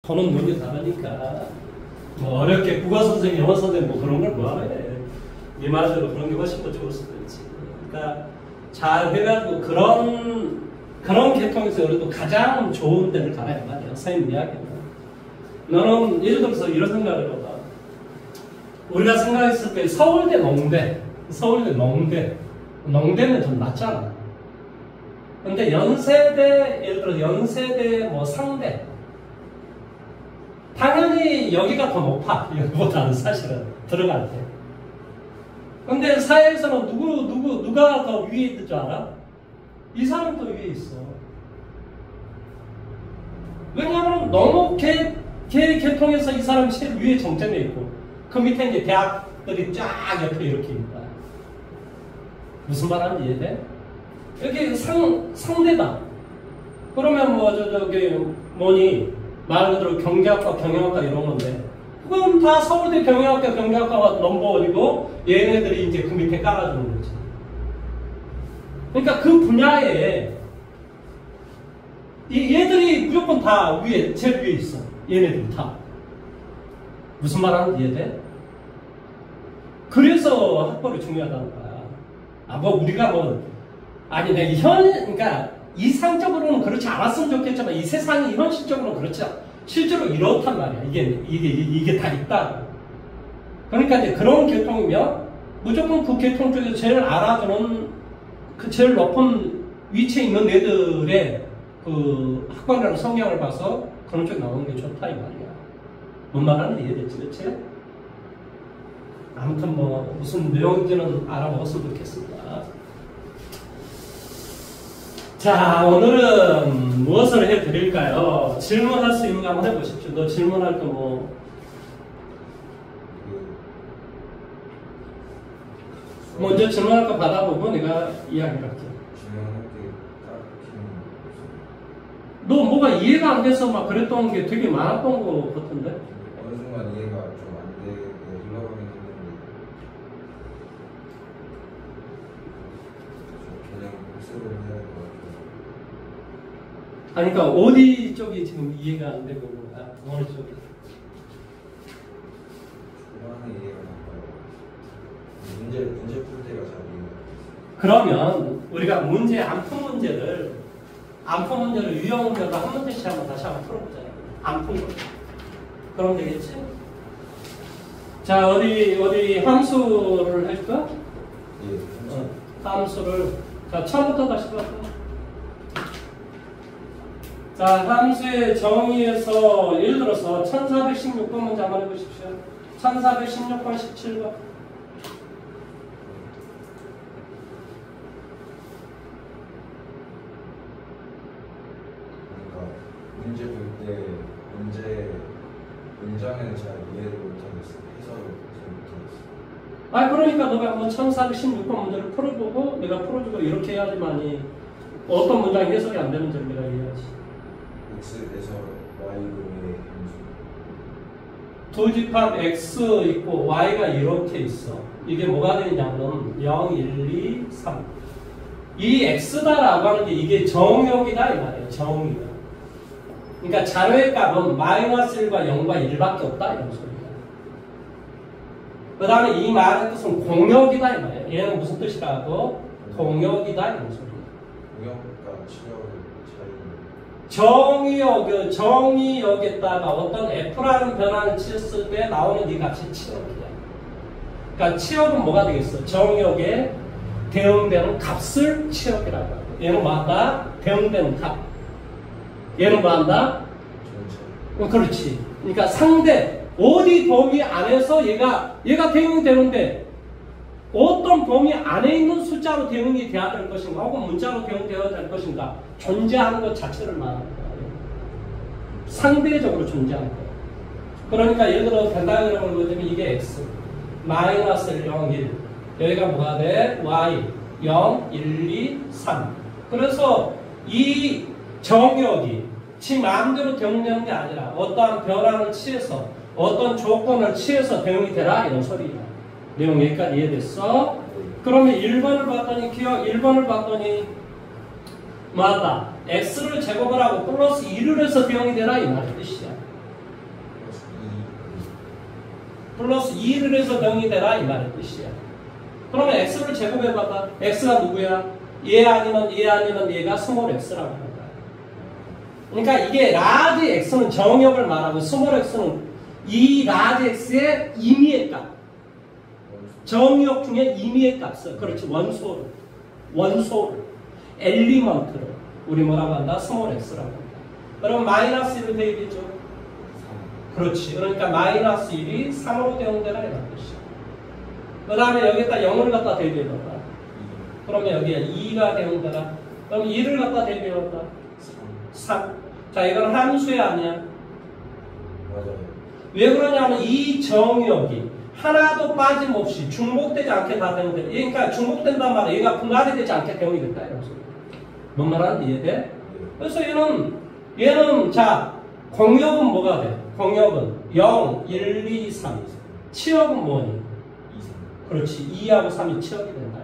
보는 눈이 다르니까 뭐 어렵게 국어 선생님, 영어 선생님 뭐 그런 걸 뭐하래. 이마저로 그런 게 훨씬 더 좋을 수도 있지. 그러니까 잘 해가지고 그런 계통에서 그래도 가장 좋은 데를 가야 말이야. 선생님 이야기는. 너는 예를 들어서 이런 생각을 해봐. 우리가 생각했을 때 서울대 농대는 좀 낫잖아. 근데 연세대, 예를 들어 연세대 뭐 상대, 당연히 여기가 더 높아. 여기보다는 사실은 들어갈 때. 근데 사회에서는 누가 더 위에 있는 줄 알아? 이 사람도 위에 있어. 왜냐하면 너무 계통에서 이 사람이 제일 위에 정점에 있고, 그 밑에 이제 대학들이 쫙 옆에 이렇게 있다. 무슨 말 하는지 이해돼? 여기 상대다. 그러면 뭐 말 그대로 경제학과, 경영학과 이런 건데, 그건 다 서울대 경영학과가 넘버원이고, 얘네들이 이제 그 밑에 깔아주는 거지. 그러니까 그 분야에, 얘들이 무조건 다 제일 위에 있어. 얘네들이 다. 무슨 말 하는지 이해돼? 그래서 학벌이 중요하다는 거야. 우리가 그러니까, 이상적으로는 그렇지 않았으면 좋겠지만 이 세상이 현실적으로는 그렇지 않아. 실제로 이렇단 말이야. 이게 다 있다. 그러니까 이제 그런 계통이면 무조건 그 계통 중에서 제일 알아주는 그 제일 높은 위치에 있는 애들의 그 학벌이라는 성향을 봐서 그런 쪽에 나오는 게 좋다 이 말이야. 뭔 말하는지 이해됐지, 그렇지? 아무튼 뭐 무슨 내용인지는 알아먹었으면 좋겠습니다. 자, 오늘은 무엇을 해드릴까요? 질문할 수 있는 거 한번 해보십시오. 너 질문할 거 뭐? 먼저 질문할 거 받아보고 내가 이야기를 할게. 너 뭐가 이해가 안 돼서 막 그랬던 게 되게 많았던 거 같은데? 어느 순간 이해가 좀 안 되게 흘러가긴 했는데 그냥 복습을 해야 될 것 같아요. 아니, 그러니까 어디 쪽이 지금 이해가 안 되고 어느 쪽이? 중간에 이해가 안 가요. 문제 풀 때가 잘 이해가 그러면 우리가 안 푼 문제를 유형 문제로 한 문제씩 다시 한번 풀어보자. 안 푼 거. 그럼 되겠지? 자, 어디 함수를 해줄까? 예. 함수를. 자, 처음부터 다시 볼까? 자, 함수의 정의에서 예를 들어서 1416번 문제 한번 해보십시오. 1416번 17번. 문제 볼 때 문장을 잘 이해를 못하겠어요. 해석을 잘 못하겠어요. 그러니까 너가 한번 1416번 문제를 풀어보고 내가 풀어주고 이렇게 해야지만이 어떤 문장이 해석이 안 되는 점을 내가 이해하지. X에서 Y로의 함수. 두 집합 X 있고 Y가 이렇게 있어. 이게 뭐가 되냐면 0, 1, 2, 3. 이 X다라고 하는 게 이게 정역이다 이 말이에요. 정의가. 그러니까 자료의 값은 -1과 0과 1밖에 없다 이런 소리야. 그 다음에 이 말의 뜻은 공역이다 이 말이에요. 얘는 무슨 뜻이라고? 공역이다 이런 소리야. 공역과 치역의 차이. 정의역에다가 어떤 F라는 변화를 치었을 때 나오는 이 값이 치역이야. 그러니까 치역은 뭐가 되겠어? 정의역에 대응되는 값을 치역이라고 하고, 얘는 뭐한다? 대응되는 값. 얘는 뭐한다? 그렇지. 그러니까 상대, 어디 범위 안에서 얘가 대응이 되는데 어떤 범위 안에 있는 숫자로 대응이 돼야 될 것인가 혹은 문자로 대응되어야 될 것인가 존재하는 것 자체를 말하는 거예요. 상대적으로 존재하는 거예요. 그러니까 예를 들어 벤다그램을 보여주면 이게 X -1, 0, 1 여기가 뭐가 돼? Y 0, 1, 2, 3 그래서 이 정역이 지 마음대로 대응되는 게 아니라 어떠한 변화를 취해서 어떤 조건을 취해서 대응이 되라 이런 소리야. 내용 여기까지 이해됐어? 그러면 1번을 봤더니 맞다. X를 제곱을 하고 플러스 2를 해서 대응이 되라 이 말의 뜻이야. 플러스 2를 해서 0이 되라 이 말의 뜻이야. 그러면 x를 제곱해봐봐. x가 누구야? 얘 아니면 얘가 스몰 x라고 하는 거야. 그러니까 이게 라지 x는 정역을 말하고 스몰 x는 이 라지 x의 임의의 값. 정역 중에 임의의 값을, 그렇지, 원소를, 엘리먼트를 우리 뭐라고 한다? 스몰 x라고 한다. 그럼 마이너스 1을 대입해줘. 그렇지. 그러니까 마이너스 1이 3으로 대응되라 이런 뜻이야. 그 다음에 여기에다 0을 갖다 대입해봐봐. 그러면 여기에 2가 대응되라. 그럼 2를 갖다 대입해봐봐. 3. 자, 이건 함수야 아니야? 맞아요. 왜 그러냐면 이 정역이 하나도 빠짐없이 중복되지 않게 다 대응돼. 그러니까 중복된단 말이야. 얘가 분할이 되지 않게 대응이 됐다 이런 소리. 뭔 말하는지 이해돼? 그래서 얘는 자 공역은 뭐가 돼? 공역은 0, 1, 2, 3. 치역은 뭐니? 2, 3. 그렇지. 2하고 3이 치역이 된다.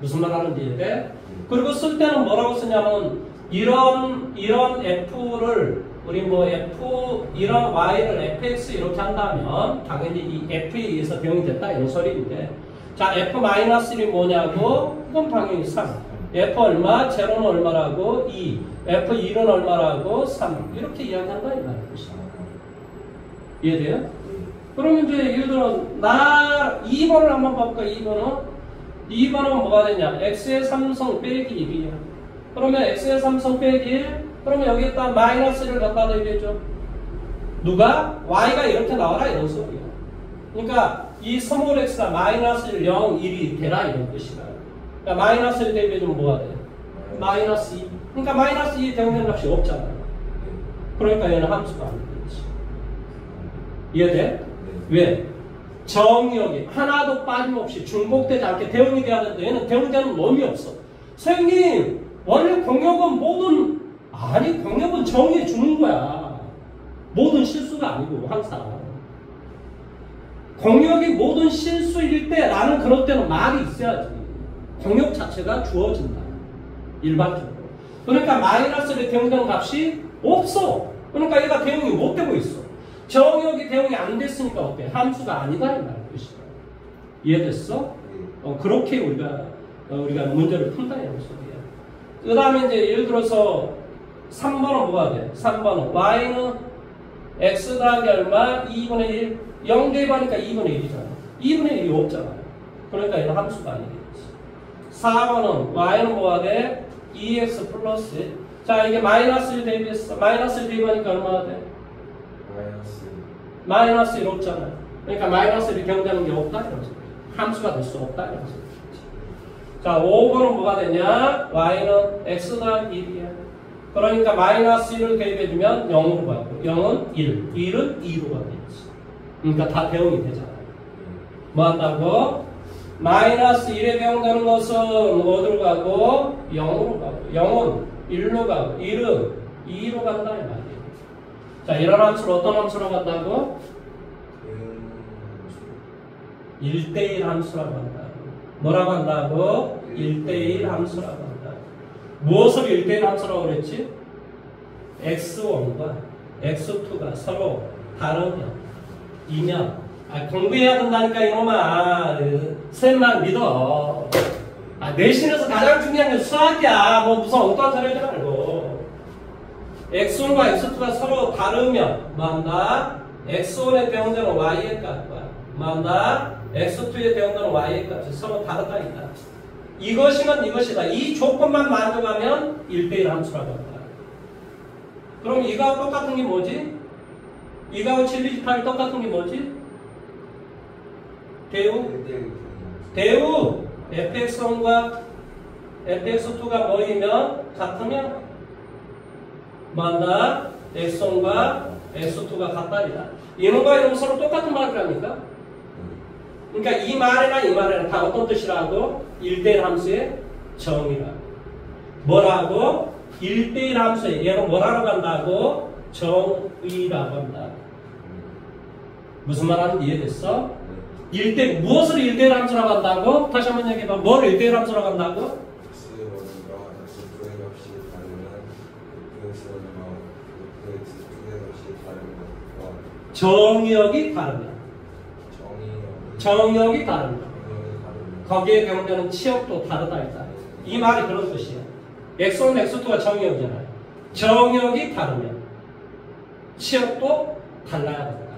무슨 말 하는지 이해돼? 그리고 쓸 때는 뭐라고 쓰냐면 이런 f를 우리 뭐 f 이런 y를 fx 이렇게 한다면 당연히 이 f에 의해서 병이 됐다 이런 소리인데, 자 f-1이 뭐냐고? 그건 당연히 3. f 얼마? 제로는 얼마라고? 2. f1은 얼마라고? 3. 이렇게 이야기한다 이 말이야. 이해돼요? 그러면 이제 예를 들어 2번을 한번 볼까? 2번은 뭐가 되냐? x의 3승 빼기 1이야. 그러면 x의 3승 빼기 1. 그러면 여기에다 마이너스를 갖다 대입해줘. 누가? y가 이렇게 나와라 이런 소리야. 그러니까 이 스몰 x가 마이너스 1, 0, 1이 되라 이런 뜻이다. 그러니까 마이너스를 대입해주면 뭐가 돼? 마이너스 2. 그러니까 마이너스 2의 대응된 값이 없잖아. 그러니까 얘는 함수가 안 되지. 이해돼? 왜? 정역이 하나도 빠짐없이 중복되지 않게 대응이 돼야 되는데 얘는 대응되는 놈이 없어. 선생님, 원래 공역은 공역은 정의해 주는 거야. 모든 실수가 아니고 항상. 공역이 모든 실수일 때 나는 그럴 때는 말이 있어야지. 공역 자체가 주어진다. 일반적으로. 그러니까 마이너스를 대응되는 값이 없어. 그러니까 얘가 대응이 못 되고 있어. 정역이 대응이 안 됐으니까 어때? 함수가 아니다 이 말이야. 이해됐어? 그렇게 우리가 문제를 푼다 이런 소리야. 그 다음에 이제 예를 들어서 3번은 뭐가 돼? 3번은 y는 x 더하기 얼마? 2분의 1. 0 대입하니까 2분의 1이잖아. 2분의 1이 없잖아. 그러니까 얘는 함수가 아니겠지. 4번은 y는 뭐가 돼? 2x 플러스 1. 자, 이게 마이너스 1 대입했어. 마이너스 1 대입하니까 얼마가 돼? 마이너스 1 없잖아. 그러니까 마이너스 1이 경되는 게 없다 이런 소리. 함수가 될 수 없다 이런 소리. 자, 5번은 뭐가 되냐? y는 x 더하기 1이야. 그러니까 마이너스 1을 대입해주면 0으로 가고 0은 1, 1은 2로 가겠지. 그러니까 다 대응이 되잖아. 뭐 한다고? 마이너스 1에 대응되는 것은 어디로 가고? 0으로 가고 0은 1로 가고 1은 2로 간다 이 말이야. 자, 이런 함수를 어떤 함수로 간다고? 1대1 함수라고 한다고. 뭐라고 한다고? 1대1 함수라고 한다고. 무엇을 1대1 함수라고 그랬지? x1과 x2가 서로 다르면, 이면, 공부해야 된다니까 이놈아. 쌤만 믿어. 내신에서 가장 중요한 게 수학이야. 뭐 무슨 엉뚱한 소리 하지 말고. x1과 x2가 서로 다르면 뭐한다? x1에 대응되는 y의 값과 뭐한다? x2에 대응되는 y의 값이 서로 다르다 있다. 이것이면 이것이다. 이 조건만 만족하면 1대1 함수라고 한다. 그럼 이거하고 똑같은 게 뭐지? 이거하고 728이 똑같은 게 뭐지? 대우 fx1과 fx2가 모이면 같으면 뭐한다? x1과 x2가 같다리다. 이놈과 이놈 서로 똑같은 말을 합니까? 그러니까 이 말이나 이 말이나 다 어떤 뜻이라고? 1대1 함수의 정의라고. 뭐라고? 1대1 함수의 얘는 뭐라고 한다고? 정의라고 한다. 무슨 말 하는지 이해됐어? 무엇을 1대1 함수라고 한다고? 다시 한번 얘기해봐. 뭘 1대1 함수라고 한다고? 정역이 다르면. 정역이 다릅니다. 거기에 대응되는 치역도 다르다 있다. 이 말이 그런 뜻이에요. X1, X2가 정역이잖아요. 정역이 다르면 치역도 달라야 된다.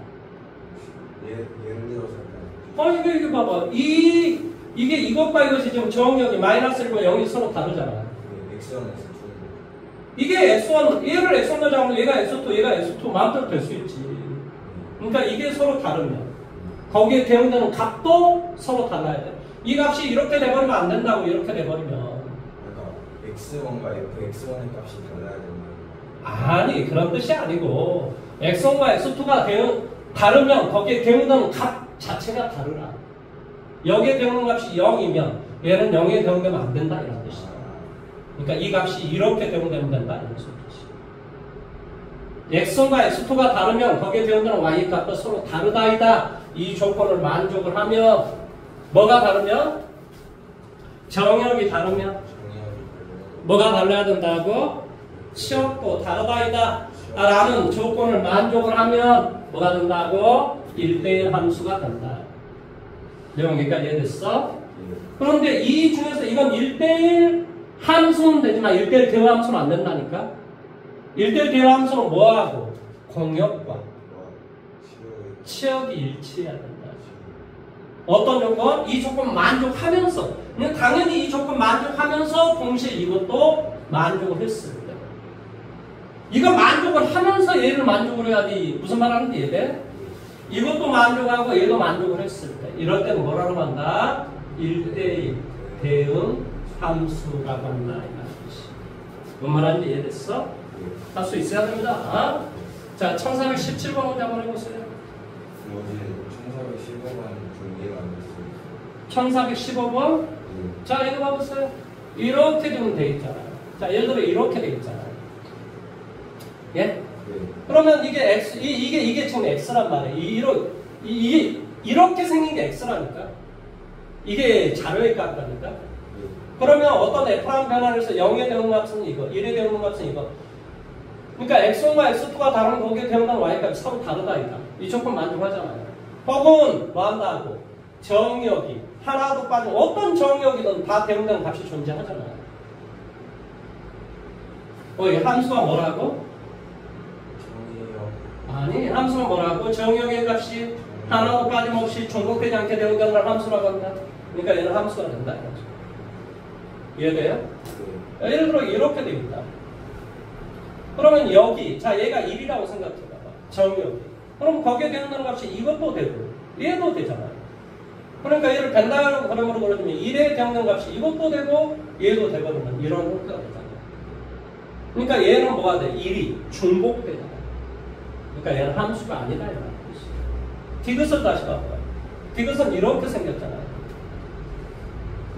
예를 들어서 이게 봐봐. 이게 이것과 이것이 지금 정역이 마이너스 1과 0이 서로 다르잖아요. X1, X2 이게 X1, 얘를 X1로 잡으면 얘가 X2, 얘가 X2 마음대로 될 수 있지. 그러니까 이게 서로 다르면 거기에 대응되는 값도 서로 달라야 돼. 이 값이 이렇게 돼버리면 안 된다고 이렇게 돼버리면. 그러니까 X1과 Fx1의 값이 달라야 된다. 아니 그런 뜻이 아니고 X1과 X2가 다르면 거기에 대응되는 값 자체가 다르라. 여기에 대응되는 값이 0이면 얘는 0에 대응되면 안 된다 이런 뜻이다. 그러니까 이 값이 이렇게 대응되면 된다 이런 뜻이지. X1과 X2가 다르면 거기에 대응되는 Y의 값도 서로 다르다이다. 이 조건을 만족을 하면 뭐가 다르면? 정역이 다르면 뭐가 달라야 된다고? 치역도 다르다이다 라는 조건을 만족을 하면 뭐가 된다고? 1대1 함수가 된다. 여기까지 이해됐어? 그런데 이 중에서 이건 1대1 함수는 되지만 1대1 대화 함수는 안 된다니까? 1대1 대화 함수는 뭐하고? 공역과 치역이 일치해야 된다. 어떤 조건? 이 조건 만족하면서 당연히 이 조건 만족하면서 동시에 이것도 만족을 했을 때 이거 만족을 하면서 얘를 만족을 해야지. 무슨 말 하는지 이해돼? 이것도 만족하고 얘도 만족을 했을 때 이럴 때는 뭐라고 한다? 1대1 대응 함수라고 한다. 뭔 말하는지 이해됐어? 할 수 있어야 됩니다. 자, 1417번 문제 한번 해보세요. 어제 1415번 좀 이해가 안 됐어요. 1415번? 자, 이거 봐보세요. 이렇게 좀 돼 있잖아요. 자, 예를 들어 이렇게 돼 있잖아요. 예? 네. 그러면 이게 X, 이게 지금 X란 말이에요. 이게 이렇게 생긴 게 X라니까. 이게 자료의 값이니까. 그러면 어떤 F라는 변화에서 0의 대응값은 이거, 1의 대응값은 이거. 그러니까 X1과 X2가 다른 거기에 대응하는 Y값이 서로 다르다 이다. 이 조건 만족하잖아요. 혹은 뭐 한다고? 정역이 하나도 빠진 어떤 정역이든 다 대응되는 값이 존재하잖아요. 이 함수가 뭐라고? 아니, 함수는 뭐라고? 정역의 값이 하나도 빠짐없이 중복되지 않게 대응되는 함수라고 한다. 그러니까 얘는 함수가 된다. 이해돼요? 예를 들어 이렇게 되어 있다. 그러면 여기, 자 얘가 1이라고 생각해봐. 정역이. 그럼 거기에 대응되는 값이 이것도 되고 얘도 되잖아요. 그러니까 얘를 벤다라고 그림으로 그려주면 1에 대응되는 값이 이것도 되고 얘도 되거든요. 이런 형태가 되잖아요. 그러니까 얘는 뭐가 돼? 1이 중복되잖아요. 그러니까 얘는 함수가 아니다 이런 뜻이에요. 디귿을 다시 봐봐요. 디귿은 이렇게 생겼잖아요.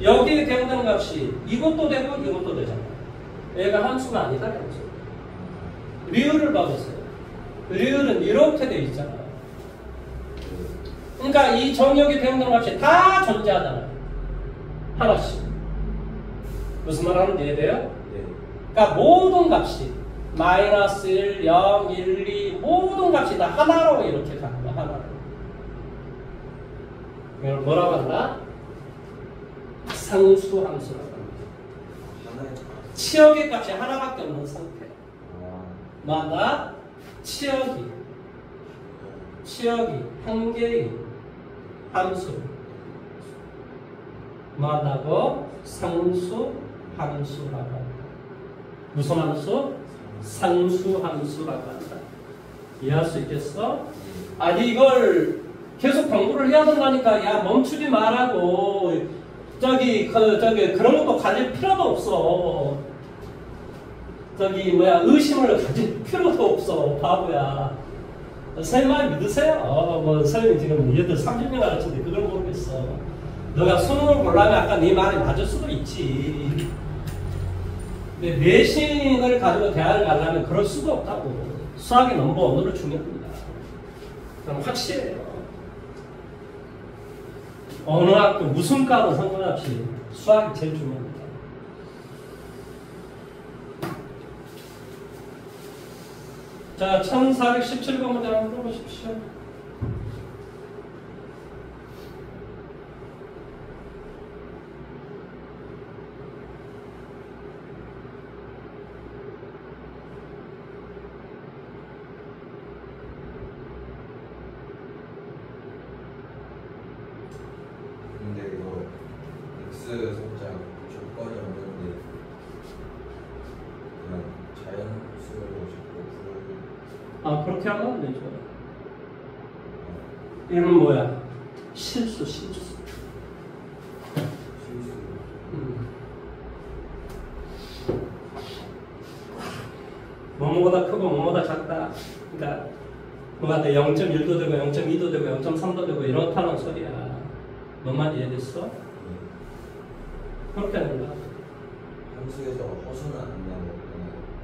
여기에 대응되는 값이 이것도 되고 이것도 되잖아요. 얘가 함수가 아니다 이런 뜻이에요. 리을을 봐보세요. 리을은 이렇게 돼 있잖아요. 그러니까 이 정역에 대응되는 값이 다 존재하잖아요. 하나씩. 무슨 말 하는지 이해돼요? 그러니까 모든 값이 마이너스 1, 0, 1, 2 모든 값이 다 하나로 이렇게 가는 거야. 하나로. 이걸 뭐라고 한다? 상수함수라고 합니다. 치역의 값이 하나밖에 없는 상태. 뭐한다? 치역이 한 개의 함수 뭐한다고? 상수함수라고 한다. 무슨 함수? 상수함수라고 한다. 이해할 수 있겠어? 아니 이걸 계속 공부를 해야 된다니까. 야 멈추지 말라고. 그런 것도 가질 필요도 없어. 의심을 가질 필요도 없어. 바보야. 선생님 말 믿으세요? 선생님 지금 얘들 30년 가르쳤는데 그걸 모르겠어. 너가 수능을 보려면 아까 네 말이 맞을 수도 있지. 근데 내신을 가지고 대학을 가려면 그럴 수가 없다고. 수학이 넘버 1으로 중요합니다. 그럼 확실해요. 어느 학교 무슨 과도 상관없이 수학이 제일 중요합니다. 자, 1417번 문제 한번 풀어보십시오. 살짝 조건이 없는데 그냥 자연스러워 싶고 아, 그렇게 하면 되죠. 이건 뭐야? 실수. 실수. 뭐뭐보다 크고 뭐뭐보다 작다. 그러니까 뭐가 돼? 0.1도 되고 0.2도 되고 0.3도 되고 이렇다는 소리야. 뭔 말이 이해됐어? 그렇게 하는 거야. 함수에서 허수는 안 나오고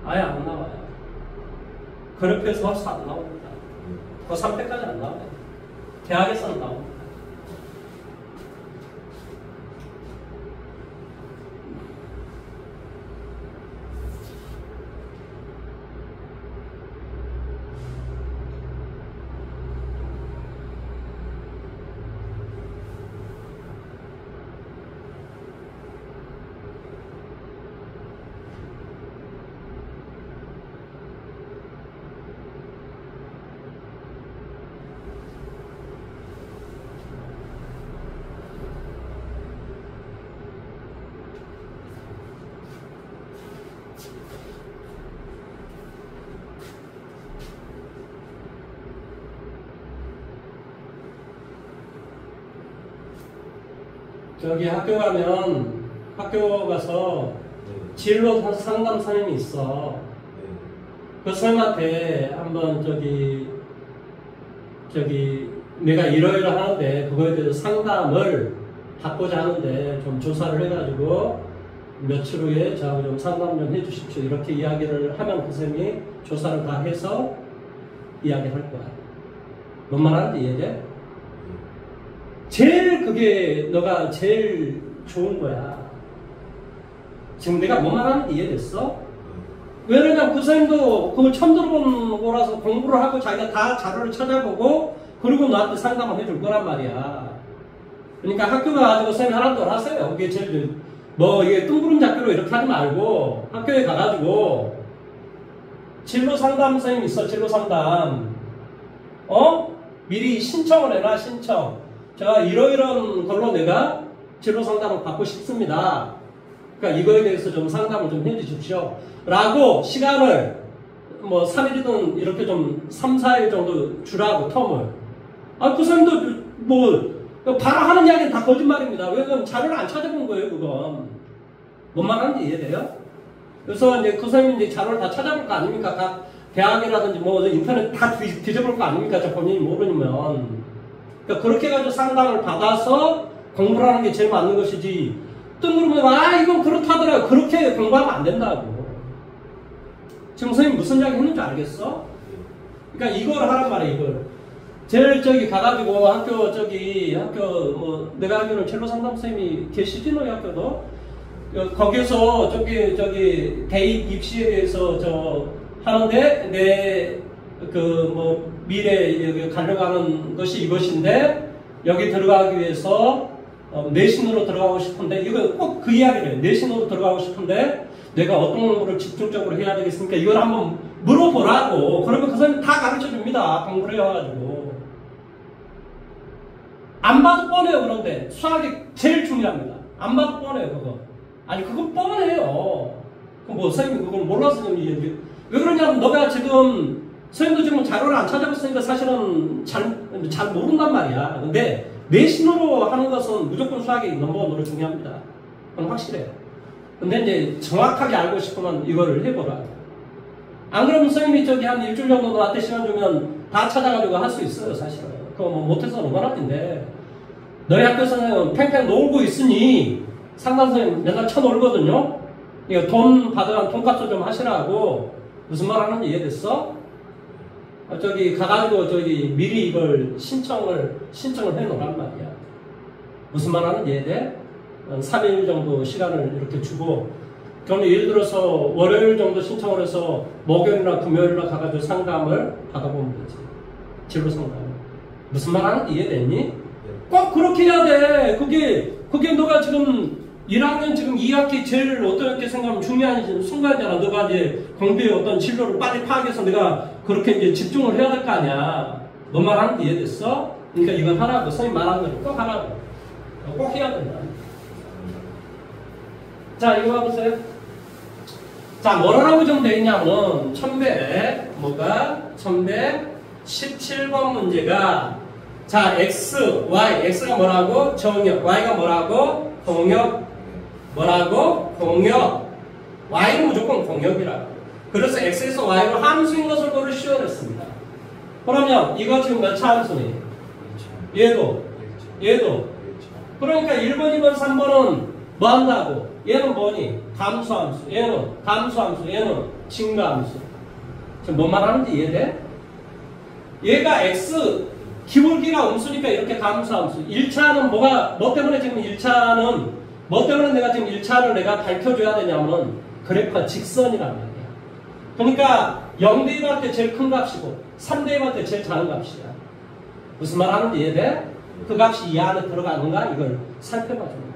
아예 안 나와요. 그렇게 해서 허수 안 나옵니다. 고3때까지 안 나와요. 대학에서는 나옵니다. 저기 학교 가면 학교 가서 진로 상담 선생님이 있어. 그 선생님한테 한번 저기 내가 이러이러하는데 그거에 대해서 상담을 받고자 하는데 좀 조사를 해가지고 며칠 후에 저하고 좀 상담 좀 해주십시오. 이렇게 이야기를 하면 그 선생님이 조사를 다 해서 이야기할 거야. 뭔 말하는지 이해돼? 제일 그게 너가 제일 좋은 거야. 지금 내가 뭐 말하는지 이해됐어? 왜 그러냐면 그 선생님도 그걸 처음 들어본 거라서 공부를 하고 자기가 다 자료를 찾아보고 그리고 너한테 상담을 해줄 거란 말이야. 그러니까 학교 가가지고 선생님 하라는 대로 하세요. 그게 제일 뭐 이게 뚱그름 잡기로 이렇게 하지 말고 학교에 가가지고 진로 상담 선생님 있어. 진로 상담 미리 신청을 해놔. 신청. 제가 이러이러한 걸로 내가 진로 상담을 받고 싶습니다. 그러니까 이거에 대해서 좀 상담을 좀 해주십시오. 라고 시간을 뭐 3일이든 이렇게 좀 3, 4일 정도 주라고 텀을. 그 사람도 뭐 바로 하는 이야기는 다 거짓말입니다. 왜냐면 자료를 안 찾아본 거예요, 그건. 뭔 말하는지 이해돼요? 그래서 이제 그 선생님이 이제 자료를 다 찾아볼 거 아닙니까? 각 대학이라든지 뭐 인터넷 다 뒤져볼 거 아닙니까? 저 본인이 모르면. 그러니까 그렇게 해가지고 상담을 받아서 공부를 하는 게 제일 맞는 것이지. 뜬구름에 이건 그렇다더라고. 그렇게 공부하면 안 된다고. 지금 선생님 무슨 이야기 했는지 알겠어? 그러니까 이걸 하란 말이야, 이걸. 제일 저기 가가지고 학교 뭐 내가 알기로는 첼로 상담 선생님이 계시지 너희 학교도? 거기서 저기 대입 입시에 대해서 하는데 내 그 뭐 미래 여기 가려고 하는 것이 이것인데 여기 들어가기 위해서 내신으로 들어가고 싶은데 이거 꼭 그 이야기를 해요. 내신으로 들어가고 싶은데 내가 어떤 거를 집중적으로 해야 되겠습니까? 이걸 한번 물어보라고. 그러면 그 사람이 다 가르쳐 줍니다. 공부를 해가지고. 안 봐도 뻔해요. 그런데 수학이 제일 중요합니다. 안 봐도 뻔해요. 그거. 아니 그건 뻔해요. 뭐 선생님이 그걸 몰라서 왜 그러냐면 너가 지금 선생님도 지금 자료를 안 찾아봤으니까 사실은 잘 모른단 말이야. 근데 내신으로 하는 것은 무조건 수학이 넘버원으로 중요합니다. 그건 확실해요. 근데 이제 정확하게 알고 싶으면 이거를 해보라. 안 그러면 선생님이 한 일주일 정도 너한테 시간 주면 다 찾아가지고 할 수 있어요, 사실은. 그거 뭐 못해서는 원할텐데. 너희 학교에서는 팽팽 놀고 있으니 상담 선생님 맨날 쳐놀거든요? 이거 돈 받으면 돈값을 좀 하시라고. 무슨 말 하는지 이해됐어? 가가지고 미리 이걸 신청을 해놓으란 말이야. 무슨 말 하는지 이해돼? 3일 정도 시간을 이렇게 주고, 그럼 예를 들어서 월요일 정도 신청을 해서 목요일이나 금요일이나 가가지고 상담을 받아보면 되지. 진로 상담. 무슨 말 하는지 이해됐니? 꼭 그렇게 해야 돼. 그게 너가 지금 1학년 지금 2학기 제일 어떻게 생각하면 중요한 순간이잖아. 너가 이제 공부에 어떤 진로를 빨리 파악해서 내가 그렇게 이제 집중을 해야 될 거 아니야. 뭔 말 하는지 이해됐어? 그러니까 이건 하라고. 선생님 말하는 걸 꼭 하라고. 꼭 해야 된다. 자, 이거 봐보세요. 자, 뭐라고 좀 되겠냐면, 1117번 문제가, 자, x, y, x가 뭐라고? 정역, y가 뭐라고? 공역, 뭐라고? 공역, y는 무조건 공역이라고. 그래서 x에서 y로 함수인 것을 고르시오 그랬습니다. 그러면 이거 지금 몇 차 함수니? 얘도, 얘도. 그러니까 1번, 2번, 3번은 뭐 한다고? 얘는 뭐니? 감수함수. 얘는 감수함수. 얘는 증가함수. 지금 뭔 말하는지 이해돼? 얘가 x 기울기가 음수니까 이렇게 감수함수. 1차는 뭐 때문에 지금 1차는 뭐 때문에 내가 지금 1차를 내가 밝혀줘야 되냐면 그래프가 직선이란 말이야. 그러니까 0대 1할 때 제일 큰 값이고 3대 1할 때 제일 작은 값이야. 무슨 말 하는지 이해돼? 그 값이 이 안에 들어가는가? 이걸 살펴봐 주는 거야.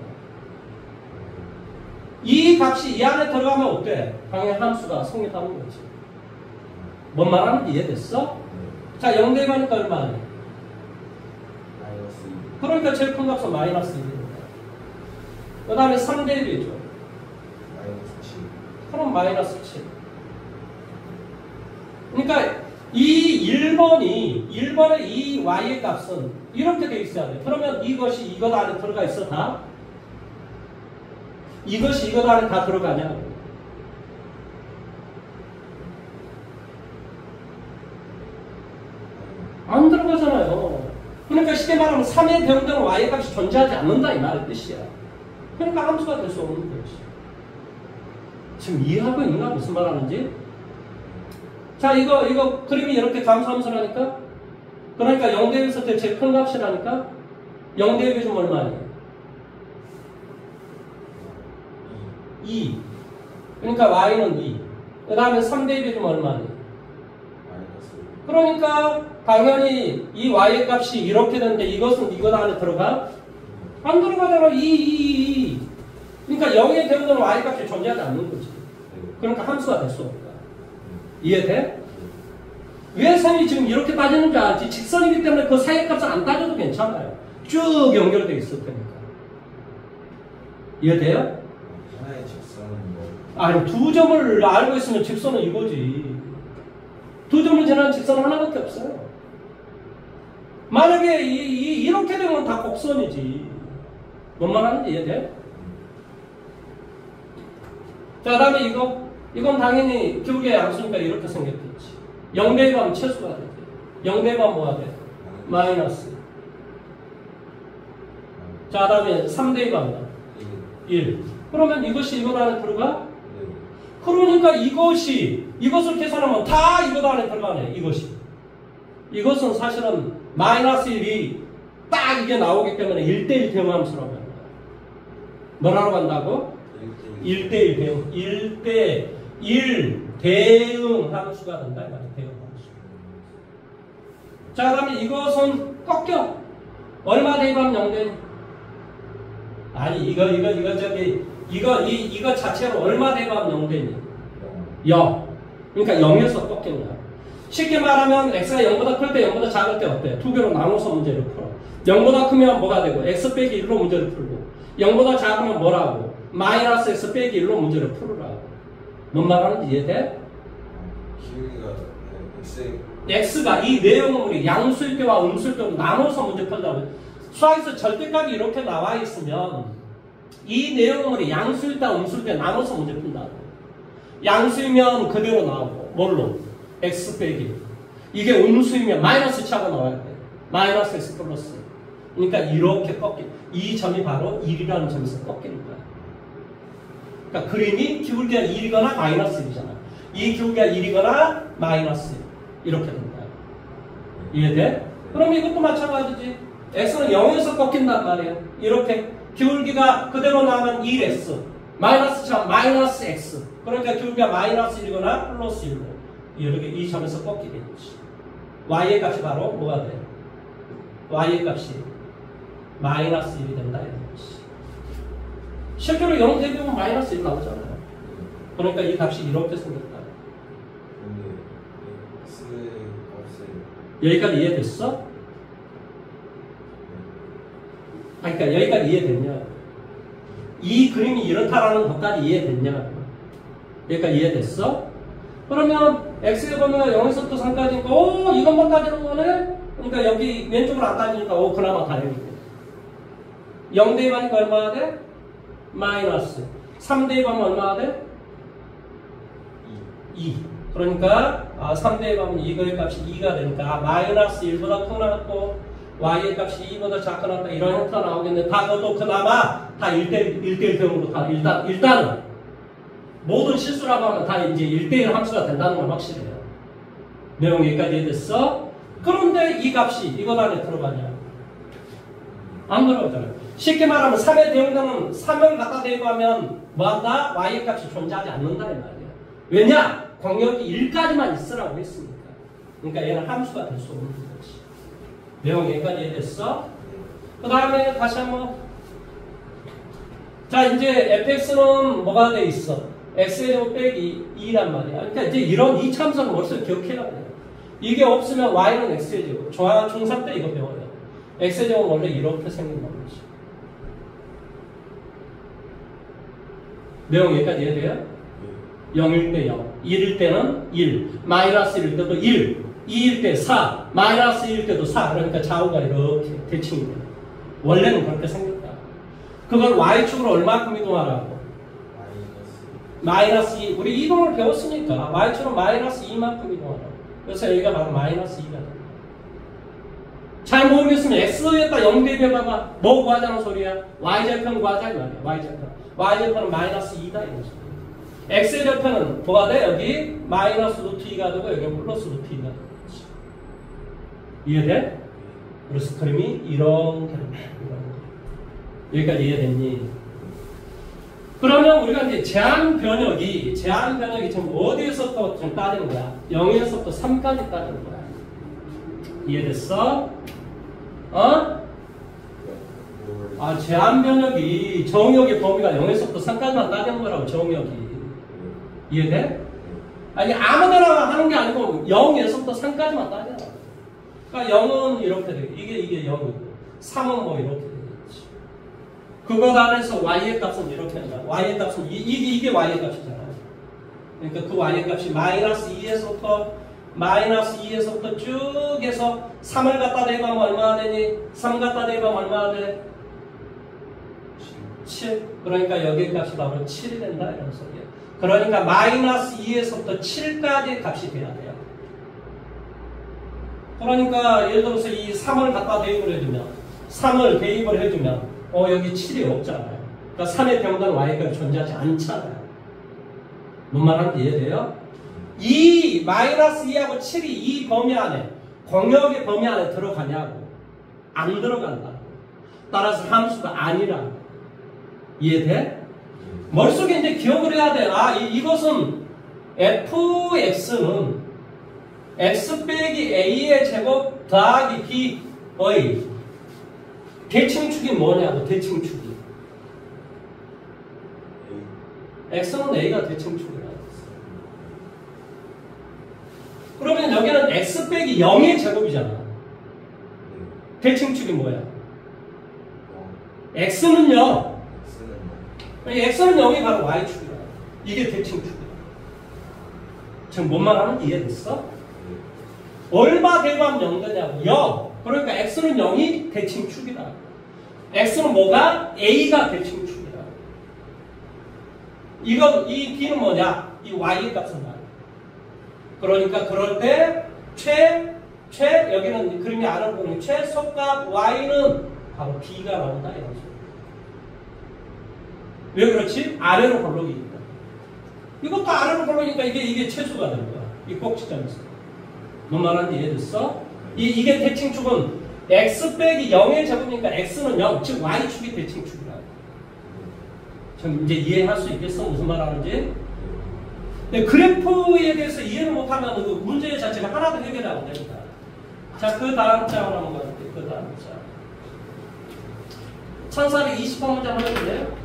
이 값이 이 안에 들어가면 어때? 당연히 함수가 성립하는 거지. 뭔 말 하는지 이해됐어? 자, 0대 1하니까 얼마니? 그러니까 제일 큰 값은 마이너스 1입니다. 그 다음에 3대 1이죠. 그럼 마이너스 7. 그러니까 이 1번의 이 y의 값은 이렇게 돼 있어야 돼. 그러면 이것이 이것 안에 들어가 있어 다? 이것이 이것 안에 다 들어가냐? 안 들어가잖아요. 그러니까 쉽게 말하면 3의 대응되는 y의 값이 존재하지 않는다 이 말의 뜻이야. 그러니까 함수가 될 수 없는 거지. 지금 이해하고 있나? 무슨 말 하는지? 자, 이거 그림이 이렇게 감수함수라니까? 그러니까 0대 1일 때 제일 큰 값이라니까? 0대 1이 좀 얼마니? 2. 그러니까 y는 2. 그 다음에 3대 1이 좀 얼마니? 그러니까 당연히 이 y의 값이 이렇게 되는데 이것은 이것 안에 들어가? 안 들어가잖아. 2. 그러니까 0에 대응되는 y 값이 존재하지 않는 거지. 그러니까 함수가 될 수 없다. 이해돼? 왜 셈이 지금 이렇게 따지는 줄 알지? 직선이기 때문에 그 사이의 값은 안 따져도 괜찮아요. 쭉 연결되어 있을 테니까. 이해돼요? 하나의 직선은 뭐? 아니, 두 점을 알고 있으면 직선은 이거지. 두 점을 지나는 직선은 하나밖에 없어요. 만약에 이렇게 되면 다 곡선이지. 뭔 말 하는지 이해돼? 자, 그 다음에 이건 당연히 기울기의 양수니까 이렇게 생겼겠지. 0대 1하면 최소가 되지. 0대 1하면 뭐가 돼? 마이너스. 자, 그 다음에 3대 1하면 1. 그러면 이것이 이것 안에 들어가? 그러니까 이것을 계산하면 다 이것 안에 들어가네. 이것은 사실은 마이너스 1이 딱 이게 나오기 때문에 1대1 대응함수라고 합니다. 뭐라고 한다고? 1대1 대응. 1대1 대응함수가 된다. 이 말이야. 대응함수. 자, 그 다음에 이것은 꺾여. 얼마 대입하면 0되니? 아니, 이거 자체로 얼마 대입하면 0되니? 0. 그러니까 0에서 꺾인다. 쉽게 말하면 x가 0보다 클 때 0보다 작을 때 어때? 두 개로 나눠서 문제를 풀어. 0보다 크면 뭐가 되고 x 빼기 1로 문제를 풀고 0보다 작으면 뭐라고? 마이너스 x 빼기 1로 문제를 풀으라고. 뭔 말하는지 이해돼? 기울기가 x가 이 내용물이 양수일 때와 음수일 때로 나눠서 문제 풀다고. 수학에서 절대값이 이렇게 나와 있으면 이 내용물이 양수일 때 음수일 때 나눠서 문제 푼다고. 양수이면 그대로 나오고 뭘로? x 빼기. 이게 음수이면 마이너스 치하고 나와야 돼. 마이너스 x 플러스. 그러니까 이렇게 꺾여. 이 점이 바로 1이라는 점에서 꺾이는 거야. 그러니까 그림이 기울기가 1이거나 마이너스 1이잖아. 이 기울기가 1이거나 마이너스 1. 이렇게 된다. 이해돼? 그럼 이것도 마찬가지지. x는 0에서 꺾인단 말이에요. 이렇게 기울기가 그대로 나오면 1x. 마이너스 점 마이너스 x. 그러니까 기울기가 마이너스 1이거나 플러스 1로. 이렇게 이 점에서 꺾이겠지. y의 값이 바로 뭐가 돼? y의 값이 마이너스 1이 된다. 이거지. 실제로 0 대비하면 마이너스 1 나오잖아요. 그러니까 이 값이 이렇게 생겼다. 여기까지 이해됐어? 그러니까 여기까지 이해됐냐? 이 그림이 이렇다라는 것까지 이해됐냐? 여기까지 이해됐어? 그러면 x의 범위가 0에서부터 3까지니까 이것만 따지는 거네? 그러니까 여기 왼쪽으로 안 따지니까 그나마 다행이고 0 대입하니까 얼마가 돼? 마이너스 3 대입하면 얼마가 돼? 2. 그러니까 3 대입하면 이거의 값이 2가 되니까 마이너스 1보다 크고 나왔고 y의 값이 2보다 작고 나왔다 이런 형태가 나오겠네. 다 그것도 그나마 다 1대1 경우로 다 일단은 모든 실수라고 하면 다 이제 1대1 함수가 된다는 건 확실해요. 내용 여기까지 이해됐어? 그런데 이 값이 이것 안에 들어가냐? 안 들어가잖아요. 쉽게 말하면 3의 대응되는 3을 갖다 대입하면 뭐한다? y의 값이 존재하지 않는다 이 말이에요. 왜냐? 공역이 1까지만 있으라고 했으니까. 그러니까 얘는 함수가 될 수 없는 거지. 내용 여기까지 이해됐어? 그 다음에 다시 한번 자 이제 fx는 뭐가 돼 있어? x의 제곱 빼기 2란 말이야. 그러니까 이제 이런 이 참수는 벌써 기억해야 돼요. 이게 없으면 y는 x의 제곱. 중3 때 이거 배워요. x의 제곱은 원래 이렇게 생긴다는 거지. 내용 여기까지 이해돼요? 0일 때 0, 1일 때는 1, 마이너스 1일 때도 1, 2일 때 4, 마이너스 1일 때도 4. 그러니까 좌우가 이렇게 대칭이 돼요. 원래는 그렇게 생겼다. 그걸 y축으로 얼마큼 이동하라고? 마이너스 2. 우리 이동을 배웠으니까 y축으로 마이너스 2만큼 이동하라고. 그래서 여기가 바로 마이너스 2가 됩니다. 잘 모르겠으면 x에다 0 대입해봐봐. 뭐 구하자는 소리야? y절편 구하자 이 말이야. y절편. y절편은 마이너스 2다 이런 소리야. x의 절편은 뭐가 돼? 여기 마이너스 루트 2가 되고 여기 플러스 루트 2가 되고 이해돼? 그래서 그림이 이렇게 됩니다. 여기까지 이해됐니? 그러면 우리가 이제 제한 변역이 지금 어디에서부터 좀 따지는 거야? 0에서부터 3까지 따지는 거야. 이해됐어? 제한 변역이 정역의 범위가 0에서부터 3까지만 따지는 거라고, 정역이. 이해돼? 아니, 아무데나 하는 게 아니고 0에서부터 3까지만 따져라. 그러니까 0은 이렇게 돼. 이게 0이고 3은 뭐 이렇게 되겠지. 그것 안에서 y의 값은 이렇게 한다. y의 값은 이게 y의 값이잖아. 그러니까 그 y의 값이 마이너스 2에서부터 쭉 해서 3을 갖다 대입하면 얼마나 되니? 3 갖다 대입하면 얼마나 돼? 7. 그러니까 여기의 값이 바로 7이 된다 이런 소리야. 그러니까 마이너스 2에서부터 7까지 값이 돼야 돼요. 그러니까 예를 들어서 이 3을 갖다 대입을 해주면 3을 대입을 해주면 여기 7이 없잖아요. 그러니까 3의 병단 y가 존재하지 않잖아요. 뭔 말하는지 이해돼요? 이 마이너스 2하고 7이 이 범위 안에 공역의 범위 안에 들어가냐고. 안 들어간다. 따라서 함수가 아니라고. 이해돼? 머릿속에 이제 기억을 해야 돼. 이것은 fx는 x 빼기 a의 제곱 더하기 b의 대칭축이 뭐냐고. 대칭축이 x는 a가 대칭축이라고 했어. 그러면 여기는 x 빼기 0의 제곱이잖아. 대칭축이 뭐야? x는 0. x는 0이 바로 y축이야. 이게 대칭축이야. 지금 뭔 말하는지 이해됐어? 얼마 대입하면 0 되냐고. 0. 그러니까 x는 0이 대칭축이다. x는 뭐가? a가 대칭축이다. 이 b는 뭐냐? 이 y의 값은 말이야. 그러니까 그럴 때 여기는 그림이 아래로 보면 최소값 y는 바로 b가 나온다 이런 소리. 왜 그렇지? 아래로 볼록이니까. 이것도 아래로 볼록이니까 이게 최소가 되는 거야. 이 꼭지점에서. 뭔 말하는지 이해됐어? 이게 대칭축은 x 빼기 0의 제곱이니까 x는 0, 즉 y축이 대칭축이라. 좀 이제 이해할 수 있겠어? 무슨 말 하는지? 근데 그래프에 대해서 이해를 못하면 그 문제 자체가 하나도 해결이 안 됩니다. 자, 그 다음 장을 한번 가볼게요. 그 다음 장. 1420번 문제 한번 해볼래요?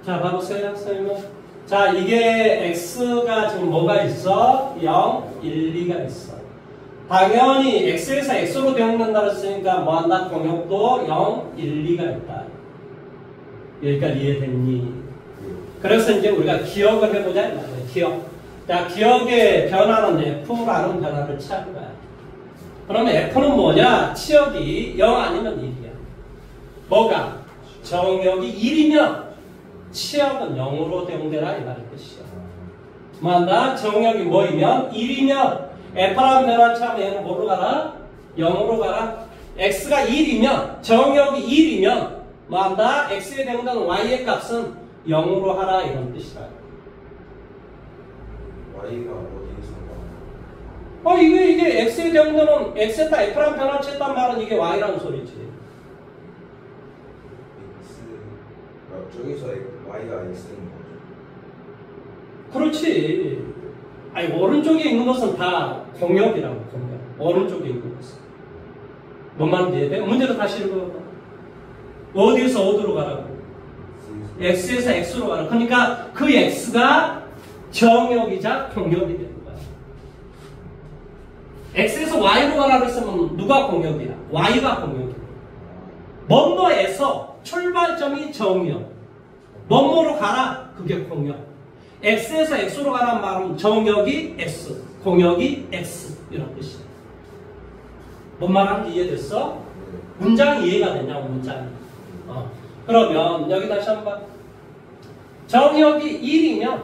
자, 봐보세요, 선생님. 자, 이게 x가 지금 뭐가 있어? 0, 1, 2가 있어. 당연히 x에서 x로 되어낸다 그랬으니까 뭐한다? 공역도 0, 1, 2가 있다. 여기까지 이해됐니? 그래서 이제 우리가 기억을 해보자. 이 말이에요. 기억. 자, 기억의 변화는 F라는 변화를 취한 거야. 그러면 F는 뭐냐? 치역이 0 아니면 1이야. 뭐가? 정역이 1이면 치역은 0으로 대응되라 이 말의 뜻이야. 뭐한다? 정역이 뭐이면 1이면 F라는 변화를 취하면 얘는 뭐로 가라? 0으로 가라. X가 1이면 정역이 1이면 뭐한다? X에 대응되는 Y의 값은 0으로 하라 이런 뜻이라. Y가 어디에서 이게 X에 대응되는 X에다 F라는 변화를 취했단 말은 이게 Y라는 소리지. 저기서 Y가 X인 거죠. 그렇지. 아니 오른쪽에 있는 것은 다 공역이라고 공역. 오른쪽에 있는 것은. 뭔 말인지 이해돼? 문제를 다시 읽어봐. 어디에서 어디로 가라고? X에서 X로 가라. 그러니까 그 X가 정역이자 공역이 되는 거야. X에서 Y로 가라고 했으면 누가 공역이야? Y가 공역이야. 먼거에서 출발점이 정역. 뭐뭐로 가라? 그게 공역. X에서 X로 가라는 말은 정역이 X, 공역이 X 이런 뜻이야. 뭔 말하는지 이해됐어? 문장이 이해가 되냐고 문장이. 그러면 여기 다시 한번 정역이 1이면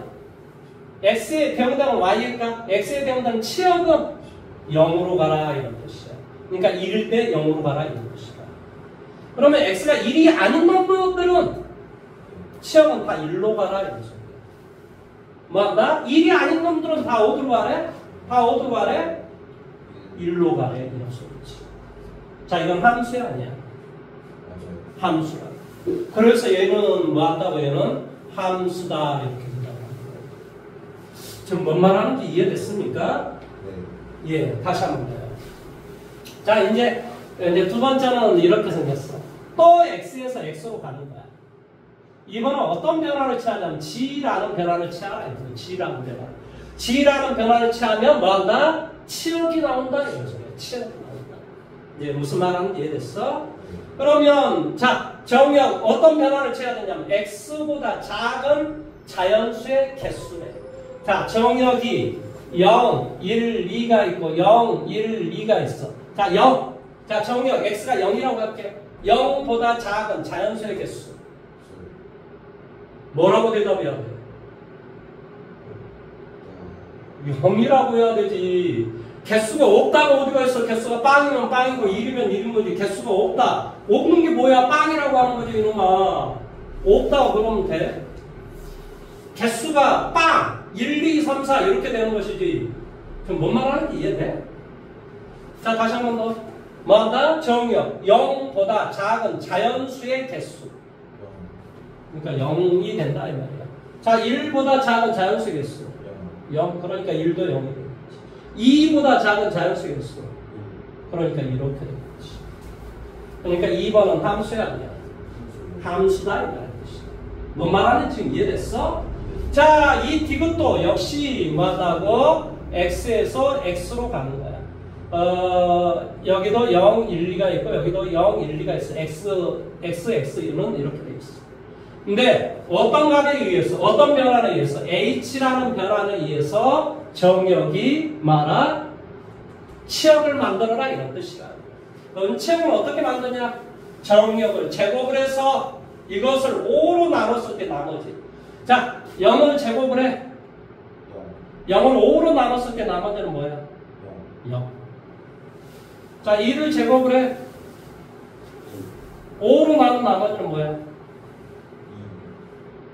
X에 대응되는 Y니까 X에 대응되는 치역은 0으로 가라 이런 뜻이야. 그러니까 1일 때 0으로 가라 이런 뜻이야. 그러면 X가 1이 아닌 놈들은 치역은 다 1로 가라 이런 소리야. 뭐한다? 1이 아닌 놈들은 다 어디로 가래? 다 어디로 가래? 1로 가래 이런 소리지. 자, 이건 함수야 아니야? 함수야. 그래서 얘는 뭐 한다고? 얘는 함수다 이렇게 된다고 하는 거예요. 지금 뭔 말하는지 이해됐습니까? 네. 예, 다시 한번 봐요. 자, 이제 두 번째는 이렇게 생겼어. 또 x에서 x로 가는 거야. 이번은 어떤 변화를 취하냐면 g라는 변화를 취하라. g라는 변화. g라는 변화를 취하면 뭐 한다? 치역이 나온다 이런 소리야. 치역이 나온다. 이제 무슨 말하는지 이해됐어? 그러면 자, 정역 어떤 변화를 취해야 되냐면 x보다 작은 자연수의 개수래. 자, 정역이 0, 1, 2가 있고 0, 1, 2가 있어. 자, 0. 자, 정역 x가 0이라고 할게. 0보다 작은 자연수의 개수. 뭐라고 대답해야 돼? 0이라고 해야 되지. 개수가 없다가 어디가 있어? 개수가 빵이면 빵이고 1이면 1인 거지. 개수가 없다. 없는 게 뭐야? 빵이라고 하는 거지 이놈아. 없다고 그러면 돼. 개수가 빵! 1, 2, 3, 4 이렇게 되는 것이지. 그럼 뭔 말하는지 이해돼? 자, 다시 한 번 더. 뭐한다? 정역. 0보다 작은 자연수의 개수. 그러니까 0이 된다 이 말이야. 자, 1보다 작은 자연수의 개수. 0. 그러니까 1도 0이 되겠지. 2보다 작은 자연수의 개수. 그러니까 이렇게 되겠지. 그러니까 2번은 함수야 아니야. 함수다 이 말이야. 뭔 말하는지 지금 이해됐어? 자, 이 디귿도 역시 뭐하다고? x에서 x로 가는 거야. 여기도 0, 1, 2가 있고 여기도 0, 1, 2가 있어. x는 이렇게 돼 있어. 근데 어떤 값에 의해서, 어떤 변화에 의해서 h라는 변화에 의해서 정역이 말아 치역을 만들어라 이런 뜻이야. 그럼 치역을 어떻게 만드냐? 정역을 제곱을 해서 이것을 5로 나눴을 때 나머지. 자, 0을 제곱을 해. 0을 5로 나눴을 때 나머지는 뭐야? 0. 자, 2를 제곱을 해. 5로 나눈 나머지는 뭐야?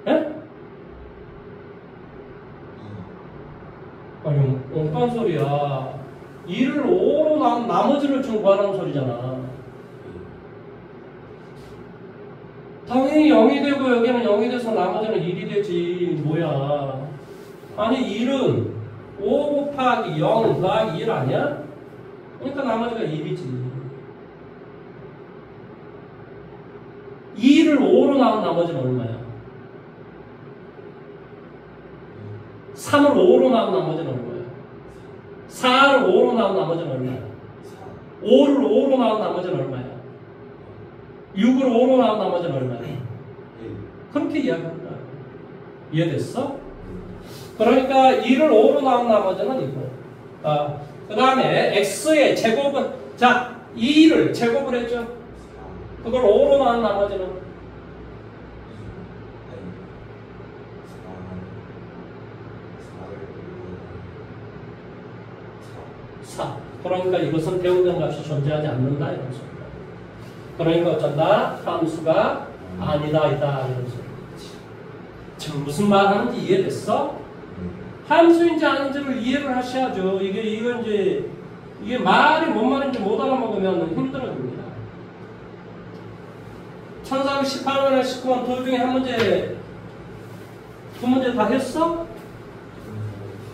예? 아니, 엉뚱한 소리야. 2를 5로 나눈 나머지를 좀 구하라는 소리잖아. 당연히 0이 되고 여기는 0이 돼서 나머지는 1이 되지. 뭐야. 아니 1은 5 곱하기 0 더하기 1 아니야? 그러니까 나머지가 1이지. 2를 5로 나온 나머지는 얼마야? 3을 5로 나온 나머지는 얼마야? 4를 5로 나온 나머지는 얼마야? 5를 5로 나온 나머지는 얼마야? 6을 5로 나온 나머지는 얼마야? 그렇게 이야기한다. 이해됐어? 그러니까 2를 5로 나온 나머지는 이거. 그 다음에 x의 제곱은, 자, 2를 제곱을 했죠? 그걸 5로 나온 나머지는 4. 그러니까 이것은 대응된 값이 존재하지 않는다 이런 소리다. 그러니까 어쩐다? 함수가 아니다 이다 이런 소리지. 지금 무슨 말 하는지 이해됐어? 함수인지 아닌지를 이해를 하셔야죠. 이건 이제 이게 말이 뭔 말인지 못 알아먹으면 힘들어집니다. 1418번에 19번 둘 중에 한 문제, 두 문제 다 했어?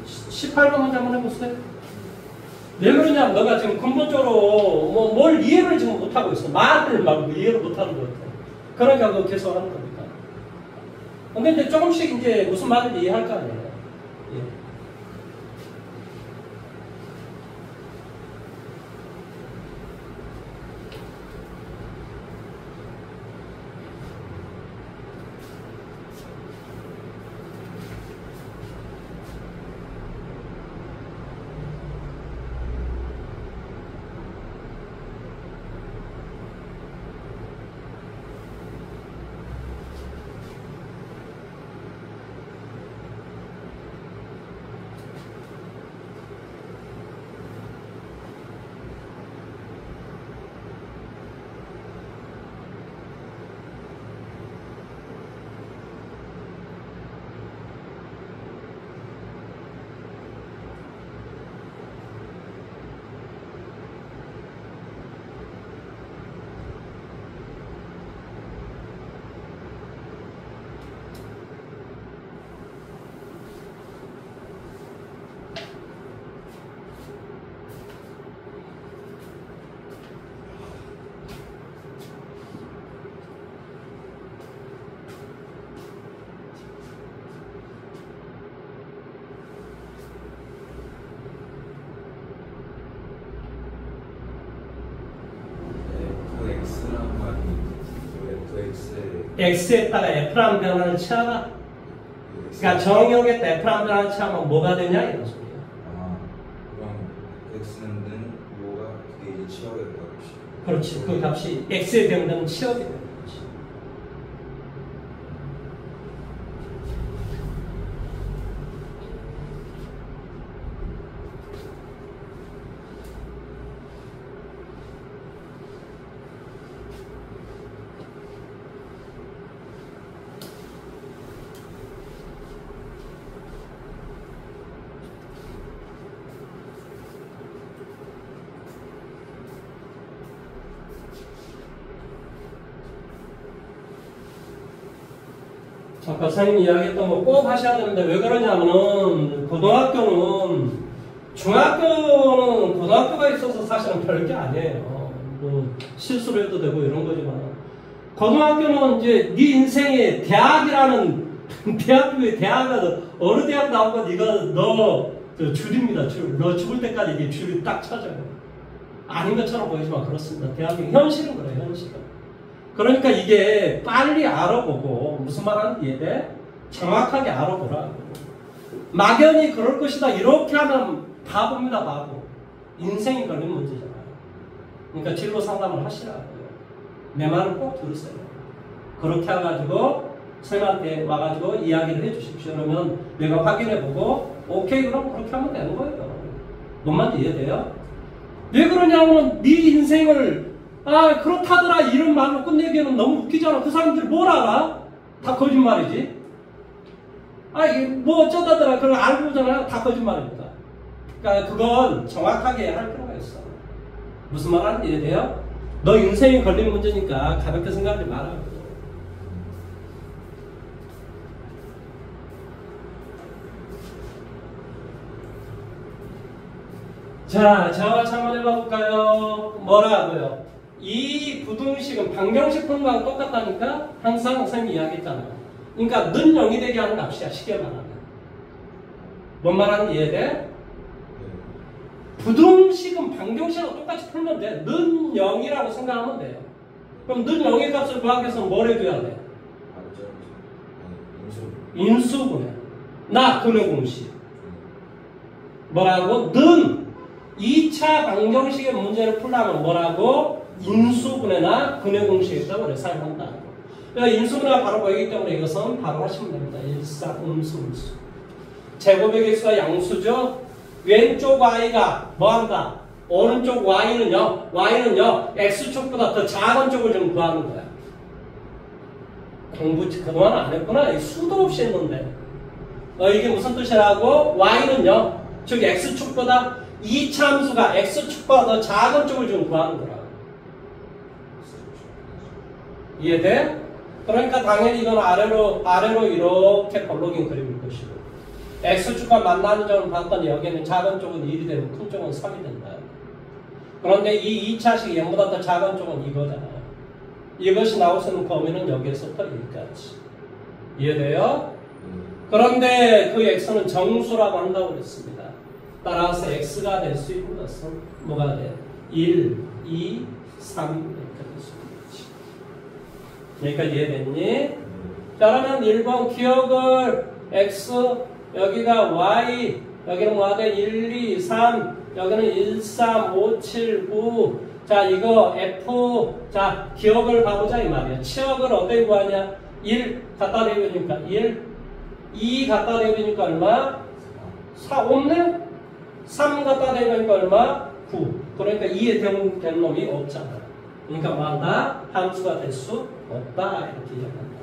18번 문제 한번 해보세요. 왜 그러냐면 너가 지금 근본적으로 뭘 이해를 지금 못하고 있어. 말을 막 이해를 못하는 것 같아. 그러니까 그거 계속 하는 겁니다. 근데 이제 조금씩 이제 무슨 말인지 이해할 거 아니에요. 예. x에다가 f라는 변화를 취하라. 그러니까 정역에다 f라는 변화를 취하면 뭐가 되냐 이런 소리야. 그럼 x는 뭐가 그게 이제 치역의 값이. 그렇지. 그 값이 x에 대응되면 치역이 되는 거지. 아까 선생님이 이야기했던 거 꼭 하셔야 되는데 왜 그러냐면은 고등학교는 중학교는 고등학교가 있어서 사실은 별게 아니에요. 뭐 실수를 해도 되고 이런 거지만 고등학교는 이제 네 인생의 대학이라는 대학교의 대학은 어느 대학 나오고 네가 너 줄입니다. 줄. 너 죽을 때까지 이게 줄이 딱 쳐져요. 아닌 것처럼 보이지만 그렇습니다. 대학의 현실은 그래요. 현실은. 그러니까 이게 빨리 알아보고 무슨 말 하는지 이해돼? 정확하게 알아보라. 막연히 그럴 것이다 이렇게 하면 바보입니다. 바보. 인생이 걸린 문제잖아요. 그러니까 진로 상담을 하시라고요. 내 말을 꼭 들으세요. 그렇게 해가지고 선생님한테 와가지고 이야기를 해주십시오. 그러면 내가 확인해보고 오케이 그럼 그렇게 하면 되는 거예요. 뭔 말인지 이해돼요? 왜 그러냐면 네 인생을 그렇다더라 이런 말로 끝내기에는 너무 웃기잖아. 그 사람들이 뭘 알아? 다 거짓말이지. 이게 뭐 어쩌다더라 그걸 알고 오잖아요. 다 거짓말입니다. 그러니까 그건 정확하게 할 필요가 있어. 무슨 말 하는지 이해돼요? 너 인생이 걸린 문제니까 가볍게 생각하지 마라. 자, 저와 한번 해봐볼까요? 뭐라고요? 이 부등식은 방정식 푸는 거랑 똑같다니까 항상 선생님이 이야기했잖아요. 그러니까 는 0이 되게 하는 값이야. 쉽게 말하면. 뭔 말하는지 이해돼? 네. 부등식은 방정식하고 똑같이 풀면 돼. 는 0이라고 생각하면 돼요. 그럼 는 0의 값을 구하기 위해서는 뭘 해줘야 돼? 인수분해. 나 근의 공식. 뭐라고? 는 2차 방정식의 문제를 풀려면 뭐라고? 인수분해나 근의 공식에다 사용한다. 그러니까 인수분해가 바로 보이기 때문에 이것은 바로 하시면 됩니다. 일사, 음수. 제곱의 개수가 양수죠. 왼쪽 y가 뭐한다? 오른쪽 y는요. x축보다 더 작은 쪽을 좀 구하는 거야. 공부 그동안 안 했구나. 수도 없이 했는데. 이게 무슨 뜻이라고? y는요. 즉 x축보다 이차 함수가 x축보다 더 작은 쪽을 좀 구하는 거라. 이해돼? 그러니까 당연히 이건 아래로 이렇게 볼록인 그림일 것이고 x축과 만나는 점을 봤더니 여기는 작은 쪽은 1이 되고 큰 쪽은 3이 된다. 그런데 이 2차식 0보다 더 작은 쪽은 이거잖아요. 이것이 나올 수 있는 범위는 여기에서부터 여기까지. 이해돼요? 그런데 그 x는 정수라고 한다고 그랬습니다. 따라서 x가 될 수 있는 것은 뭐가 돼? 1, 2, 3 이렇게 될 수 있는 거지. 그러니까 이해됐니? 자, 그러면 1번 기억을 x, 여기가 y, 여기는 뭐가 돼? 1, 2, 3, 여기는 1, 3, 5, 7, 9. 자, 이거 f, 자, 기억을 봐보자 이 말이야. 치역을 어떻게 구하냐? 1 갖다 대보니까 1, 2 갖다 대보니까 얼마? 4, 없네? 3 갖다 대보니까 얼마? 9. 그러니까 2에 된 놈이 없잖아. 그러니까 뭐한다? 함수가 될 수 없다. 이렇게 이야기한다.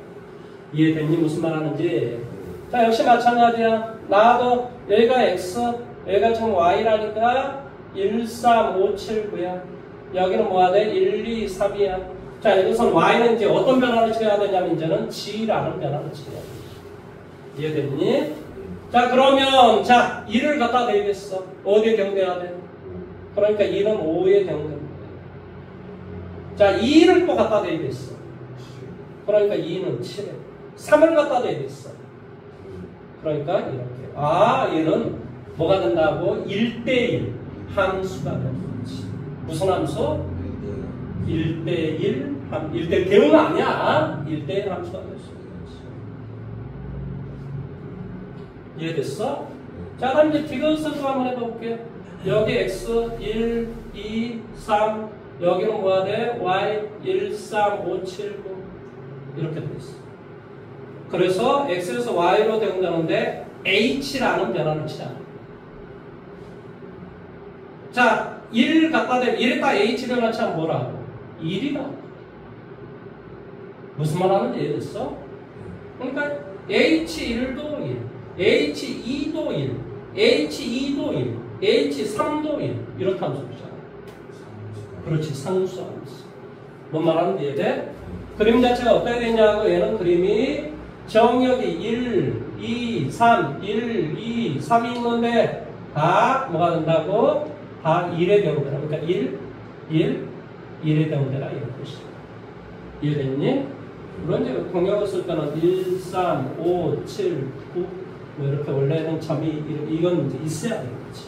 이해됐니? 무슨 말 하는지? 자, 역시 마찬가지야. 나도 여기가 x, 여기가 지금 y라니까 1, 3, 5, 7, 9야. 여기는 뭐가 돼? 1, 2, 3이야. 자, 여기서는 y는 이제 어떤 변화를 쳐야 되냐면 이제는 g라는 변화를 쳐야 돼. 이해됐니? 자, 그러면 자 2를 갖다 대겠어. 어디에 대응돼야 돼? 그러니까 2는 5에 대응됩니다. 자, 2를 또 갖다 대겠어. 그러니까 2는 7에. 3을 갖다 대겠어. 그러니까 이렇게. 아, 얘는 뭐가 된다고? 1대1 함수가 되는지. 무슨 함수? 1대1 1대1 대응 아니야. 1대1 함수가 될 수 있는지. 이해됐어? 자, 그럼 이제 디귿을 한번 해볼게요. 여기 x 1, 2, 3 여기는 뭐가 돼? y 1, 3, 5, 7, 9 이렇게 돼 있어. 그래서 x에서 y로 대응되는데 h라는 변화를 치자. 자, 1 갖다 대면 1에다 h 변화 치면 뭐라고? 1이라고. 무슨 말 하는지 이해됐어? 그러니까 h1도 1, h2도 1, h2도 1, h3도 1 이렇다는 소리잖아. 그렇지, 상수 함수. 뭔 말하는지 이해돼? 그림 자체가 어떻게 되냐고. 얘는 그림이 정역이 1, 2, 3, 1, 2, 3이 있는데 다 뭐가 된다고? 다 1에 대응되라. 그러니까 1, 1, 1에 대응되라 이런 뜻이야. 이해됐니? 물론 이제 공역을 쓸 때는 1, 3, 5, 7, 9 뭐 이렇게 원래는 점이 이건 이제 있어야 되는 거지.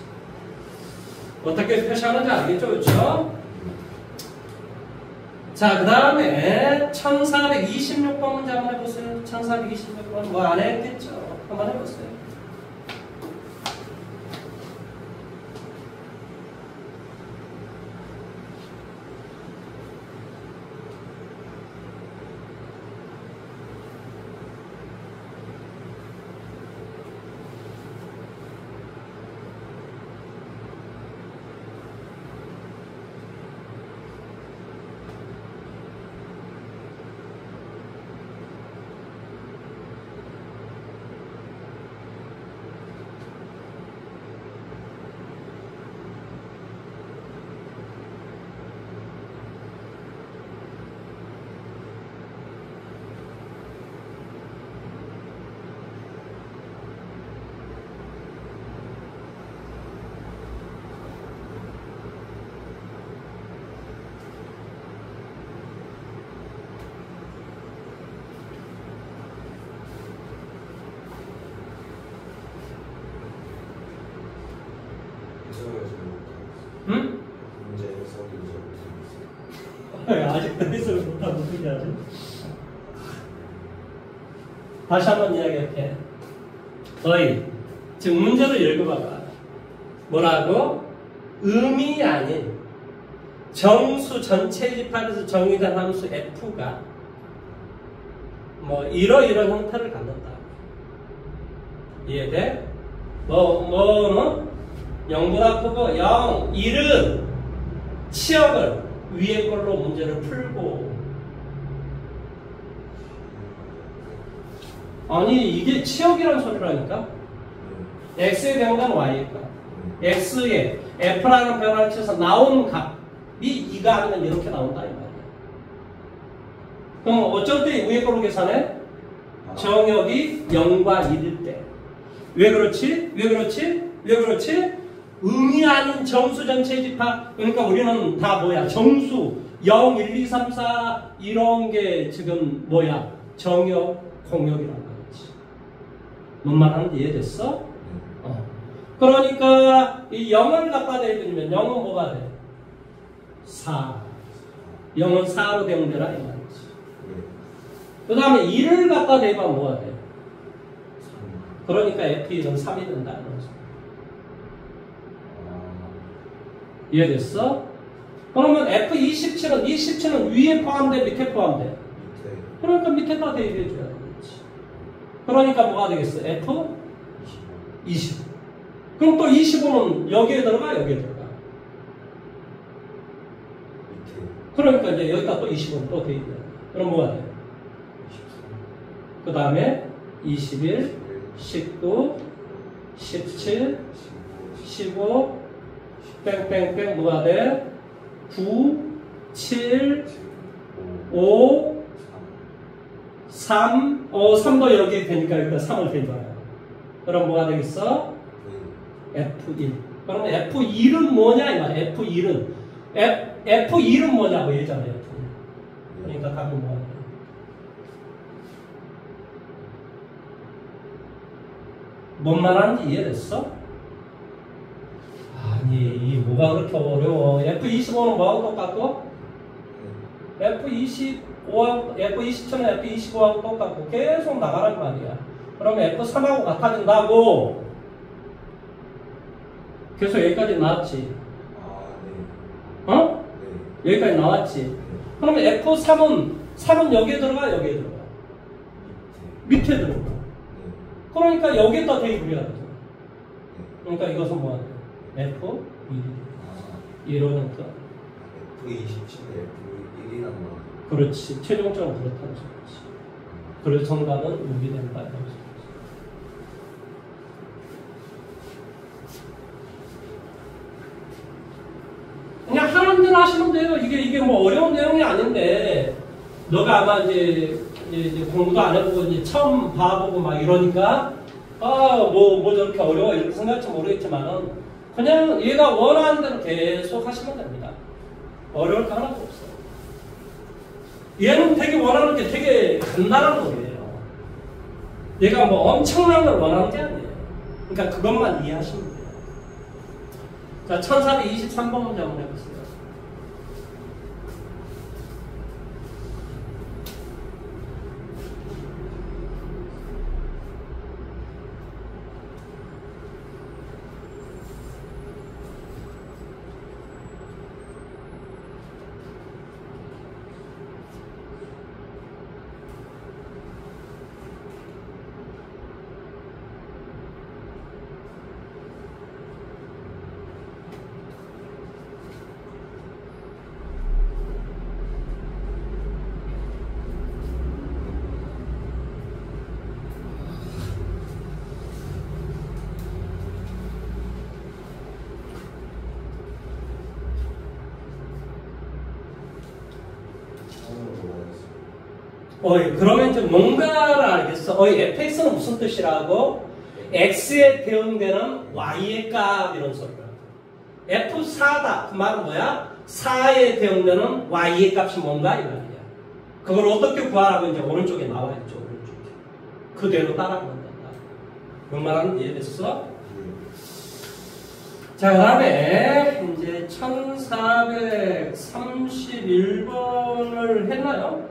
어떻게 표시하는지 알겠죠? 그렇죠? 자, 그 다음에 1426번 문제 한번 해보세요. 1426번 뭐 안 했겠죠? 한번 해보세요. 응? 문제 해석이 아직도 해석을 못하고 어떻게 하지? 다시 한번 이야기할게. 너희 지금 문제를 읽어봐봐. 뭐라고? 음이 아닌 정수 전체 집합에서 정의된 함수 f가 뭐 이러이러한 형태를 갖는다. 이해돼? 뭐는 0보다 크고 0, 1은 치역을 위에 걸로 문제를 풀고 아니 이게 치역이란 소리라니까? x에 대응된 y에 값 x에 f라는 변화를 쳐서 나오는 값이 2가 아니면 이렇게 나온다 이 말이야. 그럼 어쩔 때 위에 걸로 계산해? 정역이 0과 1일 때. 왜 그렇지? 왜 그렇지? 왜 그렇지? 음이 아닌 정수 전체 집합. 그러니까 우리는 다 뭐야? 정수 0, 1, 2, 3, 4 이런 게 지금 뭐야? 정역, 공역이란 말이지. 뭔 말하는지 이해됐어? 그러니까 이 0을 갖다 대주면 0은 뭐가 돼? 4. 0은 4로 대응되라 이 말이지. 그 다음에 1을 갖다 대면 뭐가 돼? 그러니까 F1은 3이 된다. 이해됐어? 그러면 F27은 27은 위에 포함돼 밑에 포함돼? 밑에. 그러니까 밑에다 대입해줘야 되겠지. 그러니까 뭐가 되겠어? F25. 그럼 또 25는 여기에 들어가 여기에 들어가? 밑에. 그러니까 이제 여기다 또 25는 또 대입해. 그럼 뭐가 돼? 그 다음에 21, 19, 17, 15, 뺑뺑뺑 뭐가 돼? 9, 7, 5, 3, 3도 여기에 되니까 여기다 3을 대입하라. 그럼 뭐가 되겠어? F1. 그러면 F1은 뭐냐 이 말이야. F1은 F1은 뭐냐고 얘기잖아요. F1. 그러니까 답이 뭐야? 뭔 말하는지 이해됐어? 아니 뭐가 그렇게 어려워. F25는 뭐하고 똑같고? F27은 F25하고 똑같고 계속 나가란 말이야. 그러면 F3하고 같아진다고. 계속 여기까지 나왔지? 어? 네. 여기까지 나왔지? 그러면 F3은 여기에 들어가 여기에 들어가? 밑에 들어가. 그러니까 여기에다 대입을 해야 돼. 그러니까 이것은 뭐야? F1. 이러니까 F27에 F1이라는 거. 그렇지. 최종적으로 그렇다는 소리지. 그래서 정답은 여기 된다. 그냥 하는 대로 하시면 돼요. 이게 뭐 어려운 내용이 아닌데, 너가 아마 이제 공부도 안 해보고 이제 처음 봐보고 막 이러니까, 뭐 저렇게 어려워 이렇게 생각할지 모르겠지만은, 그냥 얘가 원하는 대로 계속 하시면 됩니다. 어려울 거 하나도 없어. 얘는 되게 원하는 게 되게 간단한 거예요. 얘가 뭐 엄청난 걸 원하는 게 아니에요. 그러니까 그것만 이해하시면 돼요. 자, 1423번 문제 한번 해보세요. 그러면 이제 뭔가를 알겠어. fx는 무슨 뜻이라고? x에 대응되는 y의 값 이런 소리라. f4다. 그 말은 뭐야? 4에 대응되는 y의 값이 뭔가 이 말이야. 그걸 어떻게 구하라고 이제 오른쪽에 나와 있죠. 오른쪽에. 그대로 따라가면 된다. 뭔 말하는지 이해됐어? 자, 자, 그 다음에 이제 1431번을 했나요?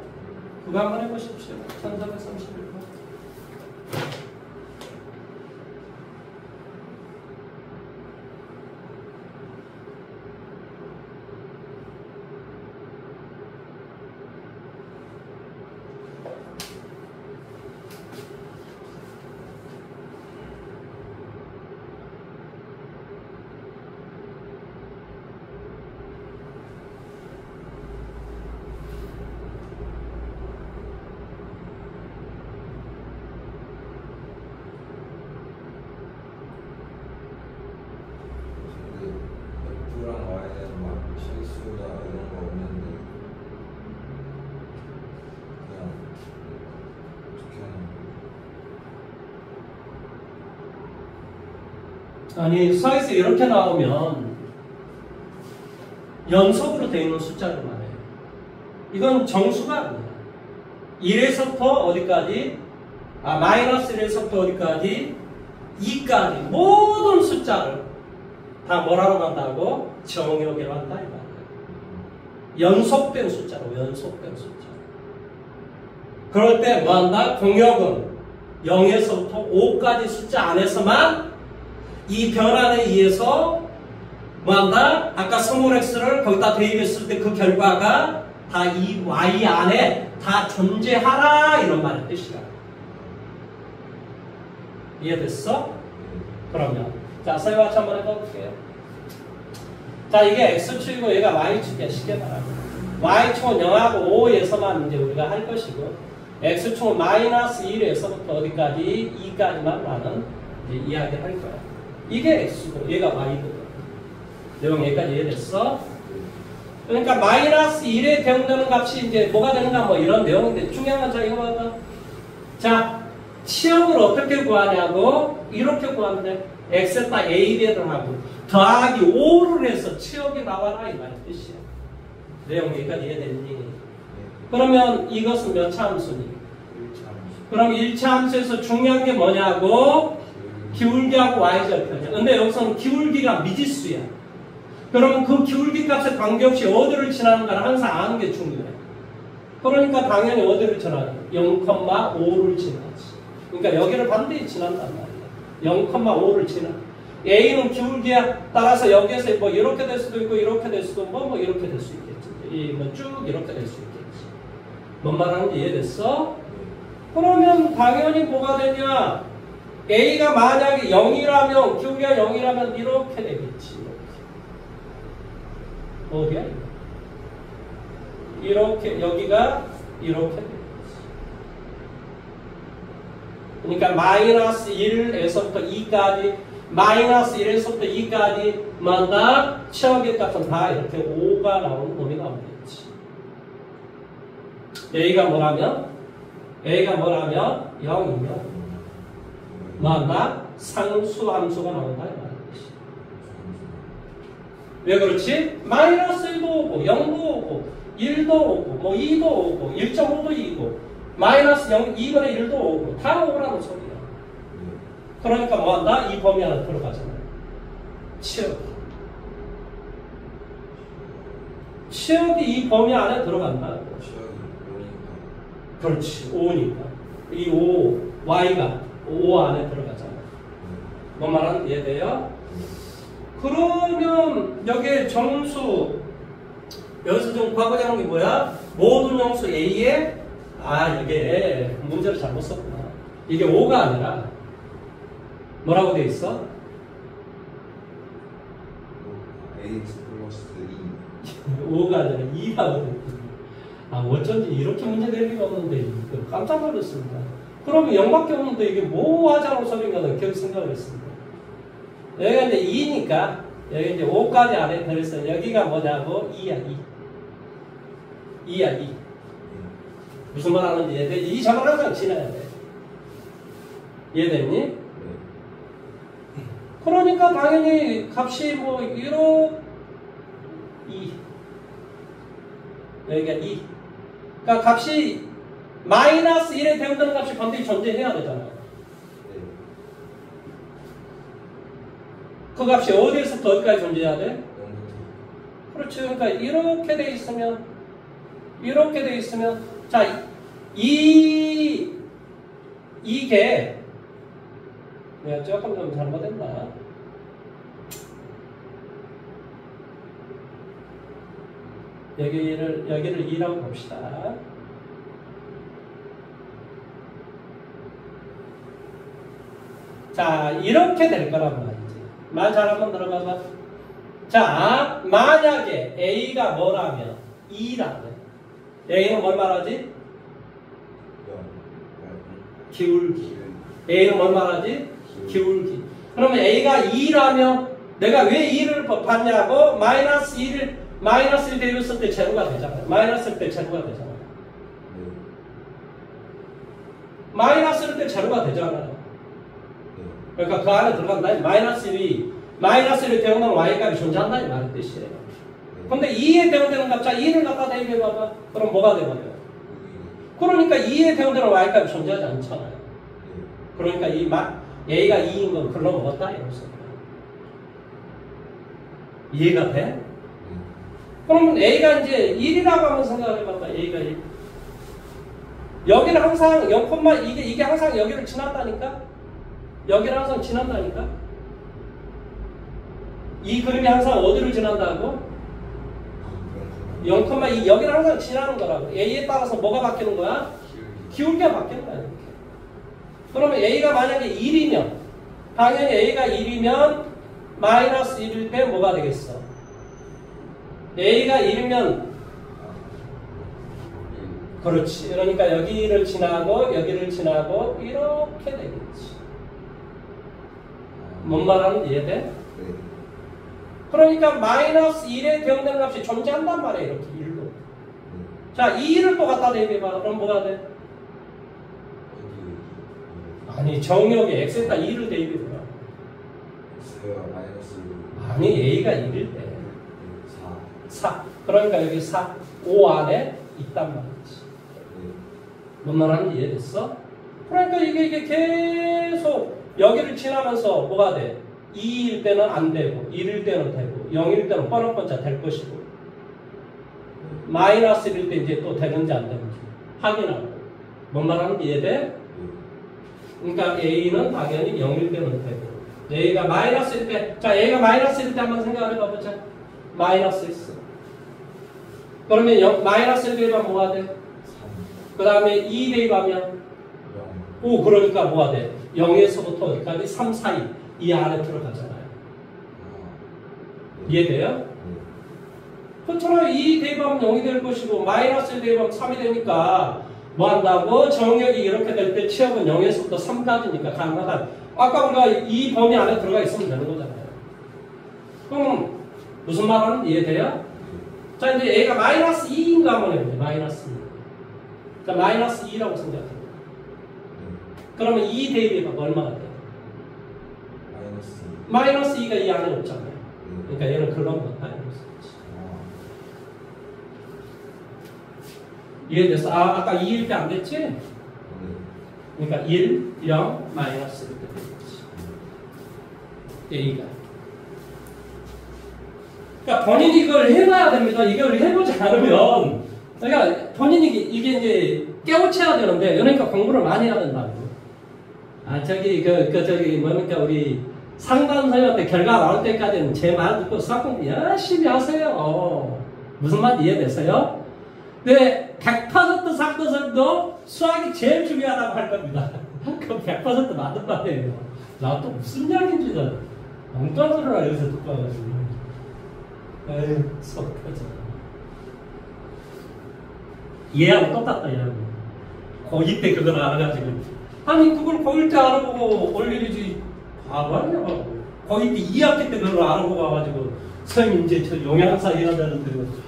그거 한번 해보십시오. 1431번. F랑 Y에는 막 실수나 이런 거 없는데 그냥 어떻게 하는 아니, 수학에서 이렇게 나오면 연속으로 되어 있는 숫자를 말해요. 이건 정수가 아니야. 1에서부터 어디까지? 마이너스 1에서부터 어디까지? 2까지 모든 숫자를 다 뭐라고 한다고? 정역이라고 한다 이 말이에요. 연속된 숫자로 연속된 숫자. 그럴 때 뭐 한다? 공역은 0에서부터 5까지 숫자 안에서만 이 변환에 의해서 뭐 한다? 아까 스몰 x를 거기다 대입했을 때 그 결과가 다 이 y 안에 다 존재하라 이런 말의 뜻이야. 이해됐어? 그러면 자, 셀같이 한번 해볼게요. 자, 이게 x축이고 얘가 y축이야. 쉽게 말하면 y축은 0하고 5에서만 이제 우리가 할 것이고 x축은 마이너스 1에서부터 어디까지? 2까지만 나는 이제 이야기를 할 거야. 이게 x고 얘가 y거든. 내용 여기까지 이해됐어? 그러니까 마이너스 1에 대응되는 값이 이제 뭐가 되는가 뭐 이런 내용인데 중요한 건 자 이거 봐봐. 자, 치역을 어떻게 구하냐고 이렇게 구하는데 x에다 a 대응하고 더하기 5를 해서 치역이 나와라 이 말의 뜻이야. 내용 여기까지 이해됐니? 그러면 이것은 몇 차 함수니? 1차 함수. 그럼 1차 함수에서 중요한 게 뭐냐고? 기울기하고 y절편이야. 근데 여기서는 기울기가 미지수야. 그러면 그 기울기 값에 관계없이 어디를 지나는가를 항상 아는 게 중요해. 그러니까 당연히 어디를 지나냐? 0,5를 지나지. 그러니까 여기를 반드시 지난단 말이야. 0,5를 지나. A는 기울기에 따라서 여기에서 뭐 이렇게 될 수도 있고 이렇게 될 수도 뭐 이렇게 될 수 있겠지. 뭐 쭉 이렇게 될 수 있겠지. 뭔 말하는지 이해됐어? 그러면 당연히 뭐가 되냐? A가 만약에 0이라면 기울기가 0이라면 이렇게 되겠지. 어디야? 이렇게 여기가 이렇게 되겠지. 그러니까 마이너스 1에서부터 2까지 마이너스 1에서부터 2까지 만다 치역의 값은 다 이렇게 5가 나오는 놈이 나오겠지. A가 뭐라면 0이면 만다 상수함수가 나온다 이 말이지. 왜 그렇지? 마이너스 1도 오고 0도 오고 1도 오고 뭐 2도 오고 1.5도 2고 마이너스 0, 2분의 1도 오고 다 오라는 소리야. 그러니까 뭐한다? 이 범위 안에 들어가잖아요. 치역이 이 범위 안에 들어간다. 치역이 5니까. 그렇지. 5니까. 이 5, y가 5 안에 들어가잖아. 뭔 말하는 이해돼요? 그러면 여기에 정수 여기서 좀 바꾸자 하는 게 뭐야? 모든 정수 A에 이게 문제를 잘못 썼구나. 이게 5가 아니라 뭐라고 돼 있어? ax 플러스 2. 5가 아니라 2라고 돼 있어. 어쩐지 이렇게 문제 될 리가 없는데 깜짝 놀랐습니다. 그러면 0밖에 없는데 이게 뭐 하자는 소리인가 그렇게 생각을 했습니다. 여기가 이제 2니까 여기 이제 5까지 안에 들어있어. 여기가 뭐냐고? 2야 2. 2야 2. 무슨 말 하는지 이해돼? 이 점을 항상 지나야 돼. 이해됐니? 네. 그러니까 당연히 값이 뭐 1호 2. 여기가 2. 그러니까 값이 마이너스 1에 대응되는 값이 반드시 존재해야 되잖아요. 네. 그 값이 어디에서부터 어디까지 존재해야 돼? 0부터. 그렇죠. 그러니까 이렇게 돼 있으면 자, 이게 내가 조금 좀 잘못했나? 여기를 2라고 봅시다. 자, 이렇게 될 거란 말이지. 말 잘 한번 들어봐봐. 자, 만약에 A가 뭐라면 2라면 A는 뭘 말하지? 기울기. A는 뭘 말하지? 기울기. 그러면 A가 2라면 내가 왜 2를 봤냐고? 마이너스 1 대입했을 때 제로가 되잖아요. 마이너스일 때 제로가 되잖아요. 마이너스일 때 제로가 되잖아요. 그러니까 그 안에 들어간다. 마이너스 1이 대응되는 y값이 존재한다 이 말의 뜻이에요. 근데 2에 대응되는 값, 자 2를 갖다 대입해봐봐. 그럼 뭐가 돼버려요? 그러니까 2에 대응되는 y값이 존재하지 않잖아요. 그러니까 A가 2인 건 글로 먹었다 이거죠. 이해가 돼? 그러면 A가 이제 1이라고 한번 생각을 해봐봐. A가 1. 여기는 항상 0, 이게 항상 여기를 지난다니까? 여기를 항상 지난다니까? 이 그림이 항상 어디를 지난다고? 0,2 여기를 항상 지나는 거라고. A에 따라서 뭐가 바뀌는 거야? 기울기가 바뀌는 거야. 이렇게. 그러면 A가 만약에 1이면 당연히 A가 1이면 마이너스 1일 때 뭐가 되겠어? A가 1이면 그렇지. 그러니까 여기를 지나고 이렇게 되겠지. 뭔 말하는지 이해돼? 그러니까 마이너스 1에 대응되는 값이 존재한단 말이에요. 이렇게 1로. 자, 2를 또 갖다 대입해봐. 그럼 뭐가 돼? 아니, 정역에 x에다 2를 대입해봐. x가 마이너스 아니, a가 1일 때 4. 그러니까 여기 4, 5 안에 있단 말이지. 뭔 말하는지 이해됐어? 그러니까 이게 계속 여기를 지나면서 뭐가 돼? 2일 때는 안 되고 1일 때는 되고 0일 때는 뻔뻔짜 될 것이고 마이너스일 때 이제 또 되는지 안 되는지 확인하고. 뭔 말하는지 이해돼? 그러니까 A는 당연히 0일 때는 되고 A가 마이너스일 때, 자 A가 마이너스일 때 한번 생각을 해봐보자. 마이너스 있어. 그러면 마이너스를 대입하면 뭐가 돼? 3. 그 다음에 2 대입하면 0. 오, 그러니까 뭐가 돼? 0에서부터 어디까지? 3 사이 이 안에 들어가잖아요. 이해돼요? 그렇잖아요. 2 대입하면 0이 될 것이고 마이너스 1 대입하면 3이 되니까 뭐 한다고? 정역이 이렇게 될 때 취업은 0에서부터 3까지니까 가능하다. 아까 우리가 이 범위 안에 들어가 있으면 되는 거잖아요. 그럼 무슨 말 하는지 이해돼요? 자, 이제 A가 마이너스 2인가 한번 해보세요. 마이너스 2. 자, 마이너스 2라고 생각해요. 그러면 2 대입해봐. 얼마가 돼요? 마이너스 2가 이 안에 없잖아요. 그러니까 얘는 글로 먹었다. 이해됐어? 아까 2일 때 안 됐지? 그러니까 1, 0, 마이너스 이렇게 되겠지. A가. 그러니까 본인이 이걸 해봐야 됩니다. 이걸 해보지 않으면, 그러니까 본인이 이게 이제 깨우쳐야 되는데, 그러니까 공부를 많이 해야 된다고. 저기 뭡니까, 우리 상담 선생님한테 결과 나올 때까지는 제 말 듣고 수학 공부 열심히 하세요. 무슨 말인지 이해됐어요? 네, 100% 상도선도 수학이 제일 중요하다고 할 겁니다. 그럼 100% 맞는 말이에요. 나 또 무슨 이야기인지는 엉뚱한 소리를 여기서 듣고 와가지고. 에이, 속 터져. 얘하고 똑같다, 얘하고. 고2 때 그걸 알아가지고. 아니, 그걸 고1 때 알아보고 올 일이지. 바보 아니냐고. 고2 때 2학기 때 그걸 알아보고 와가지고. 선생님, 이제 저 영양사 일하자는데.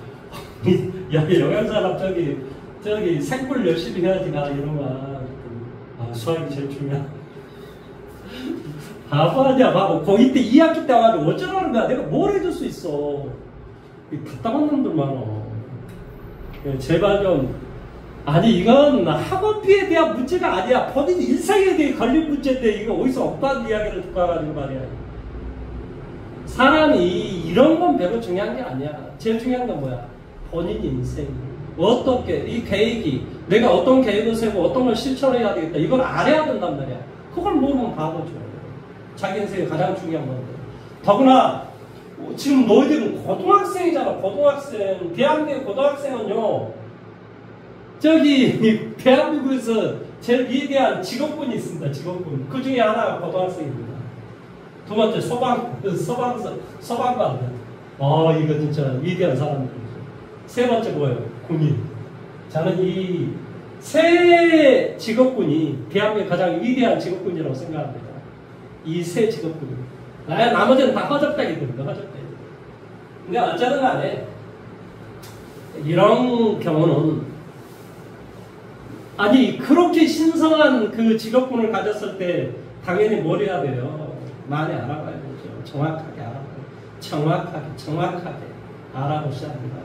야, 영양사랑 저기 생물 열심히 해야지, 나 이런 거. 수학이 제일 중요하다. 바보 아니야, 바보. 고2 때 2학기 때 와가지고 어쩌라는 거야. 내가 뭘 해줄 수 있어. 답답한 놈들 많아. 제발 좀. 아니, 이건 학원비에 대한 문제가 아니야. 본인 인생에 대해 걸린 문제인데, 이거 어디서 엉뚱한 이야기를 듣고 와가지고 말이야. 사람이 이런 건 별로 중요한 게 아니야. 제일 중요한 건 뭐야? 본인 인생. 어떻게, 이 계획이, 내가 어떤 계획을 세우고 어떤 걸 실천해야 되겠다. 이걸 알아야 된단 말이야. 그걸 모르면 바보죠. 자기 인생이 가장 중요한 건데. 더구나, 지금 너희들은 고등학생이잖아. 고등학생. 대한민국 고등학생은요, 저기, 대한민국에서 제일 위대한 직업군이 있습니다. 직업군. 그 중에 하나가 고등학생입니다. 두 번째, 소방관. 이거 진짜 위대한 사람들이죠. 세 번째 뭐예요? 군인. 저는 이 세 직업군이 대한민국 가장 위대한 직업군이라고 생각합니다. 이 세 직업군이. 나머지는 다 허접대기들입니다. 허접대기. 근데 어쨌든 간에 이런 경우는 아니 그렇게 신성한 그 직업군을 가졌을 때 당연히 뭘 해야 돼요? 많이 알아봐야 되죠. 정확하게 알아봐요. 정확하게 알아보셔야 합니다.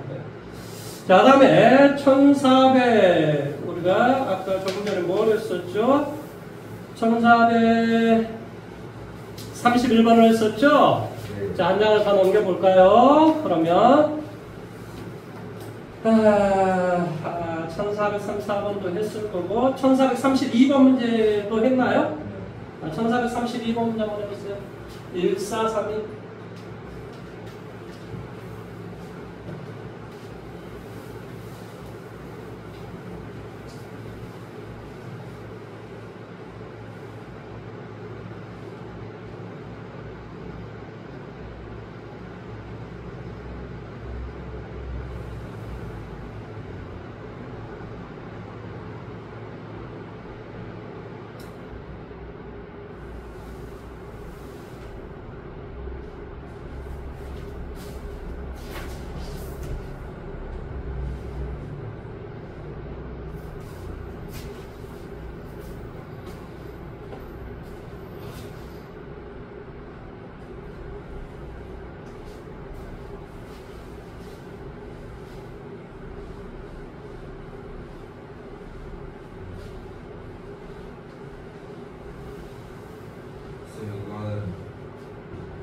자, 다음에 1400 우리가 아까 조금 전에 뭘 했었죠? 1431번을 했었죠? 네. 자, 한 장을 더 넘겨볼까요? 그러면 1434번도 했을 거고 1432번 문제도 했나요? 1432번 문제 한번 해보세요. 1432.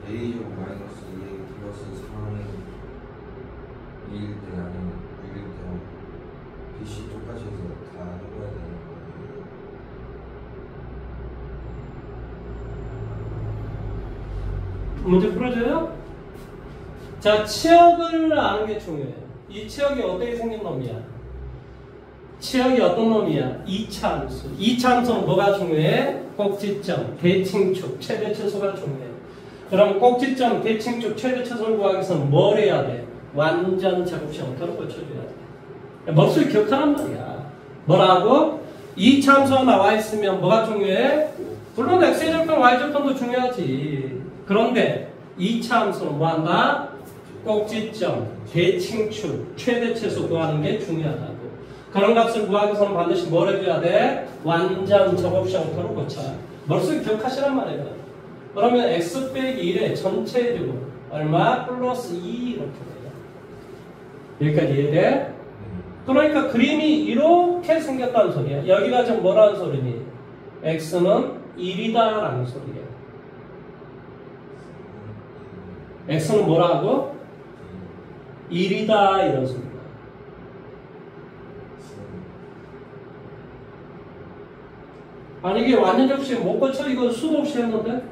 A제곱 마이너스 2A 플러스 3일 때 아니면 6일 때 BC 똑같이 해서 다 해봐야 되는 거예요. 문제 풀어줘요? 자, 치역을 아는 게 중요해요. 이 치역이 어떻게 생긴 놈이야? 치역이 어떤 놈이야? 이차함수. 이차함수는 뭐가 중요해? 꼭지점, 대칭축, 최대최소가 중요해. 그럼 꼭지점, 대칭축, 최대최소를 구하기 위해서는 뭘 해야 돼? 완전 제곱식 형태로 고쳐줘야 돼. 머릿속에 기억하란 말이야. 뭐라고? 이차함수가 나와 있으면 뭐가 중요해? 물론 x제곱편, y제곱편도 중요하지. 그런데 이차함수는 뭐 한다? 꼭지점, 대칭축, 최대최소 구하는 게 중요하다고. 그런 값을 구하기 위해서는 반드시 뭘 해줘야 돼? 완전 제곱식 형태로 고쳐야 돼. 머릿속에 기억하시란 말이에요. 그러면 x 빼기 1의 전체 제곱 얼마? 플러스 2 이렇게 돼요. 여기까지 이해돼? 그러니까 그림이 이렇게 생겼다는 소리야. 여기가 지금 뭐라는 소리니? x는 1이다 라는 소리예요. x는 뭐라고? 1이다 이런 소리야. 아니 이게 완전 접시 못 고쳐? 이거 수도 없이 했는데?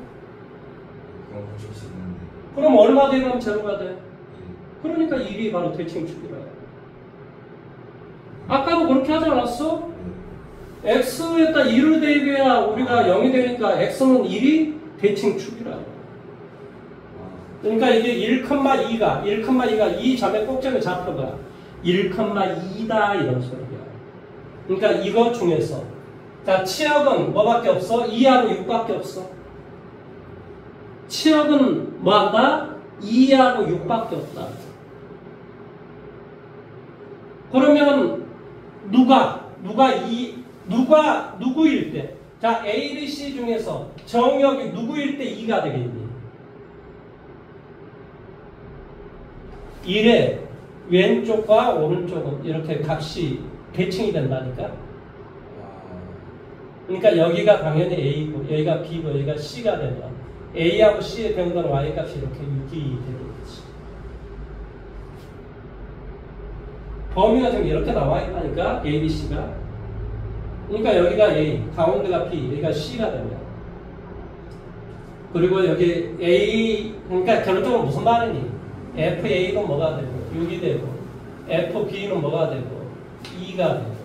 그럼 얼마 되면 제로가 돼? 그러니까 1이 바로 대칭축이라. 아까도 그렇게 하지 않았어? x에다 2를 대입해야 우리가 0이 되니까 x는 1이 대칭축이라. 그러니까 이게 1,2가 이 점의 꼭지점의 좌표가 1,2다 이런 소리야. 그러니까 이거 중에서 자, 치역은 뭐밖에 없어? 2하고 6밖에 없어. 치역은 뭐한다? 2하고 6밖에 없다. 그러면 누구일 때? 자, A, B, C 중에서 정역이 누구일 때 2가 되겠니? 1의 왼쪽과 오른쪽은 이렇게 값이 대칭이 된다니까? 그러니까 여기가 당연히 A고 여기가 B고 여기가 C가 된다. A하고 C의 대응되는 Y값이 이렇게 6이 되겠지. 범위가 지금 이렇게 나와 있다니까, A, B, C가. 그러니까 여기가 A, 가운데가 B, 여기가 C가 됩니다. 그리고 여기 A, 그러니까 결론적으로 무슨 말이니? FA는 뭐가 되고, 6이 되고, FB는 뭐가 되고, 2가 되고,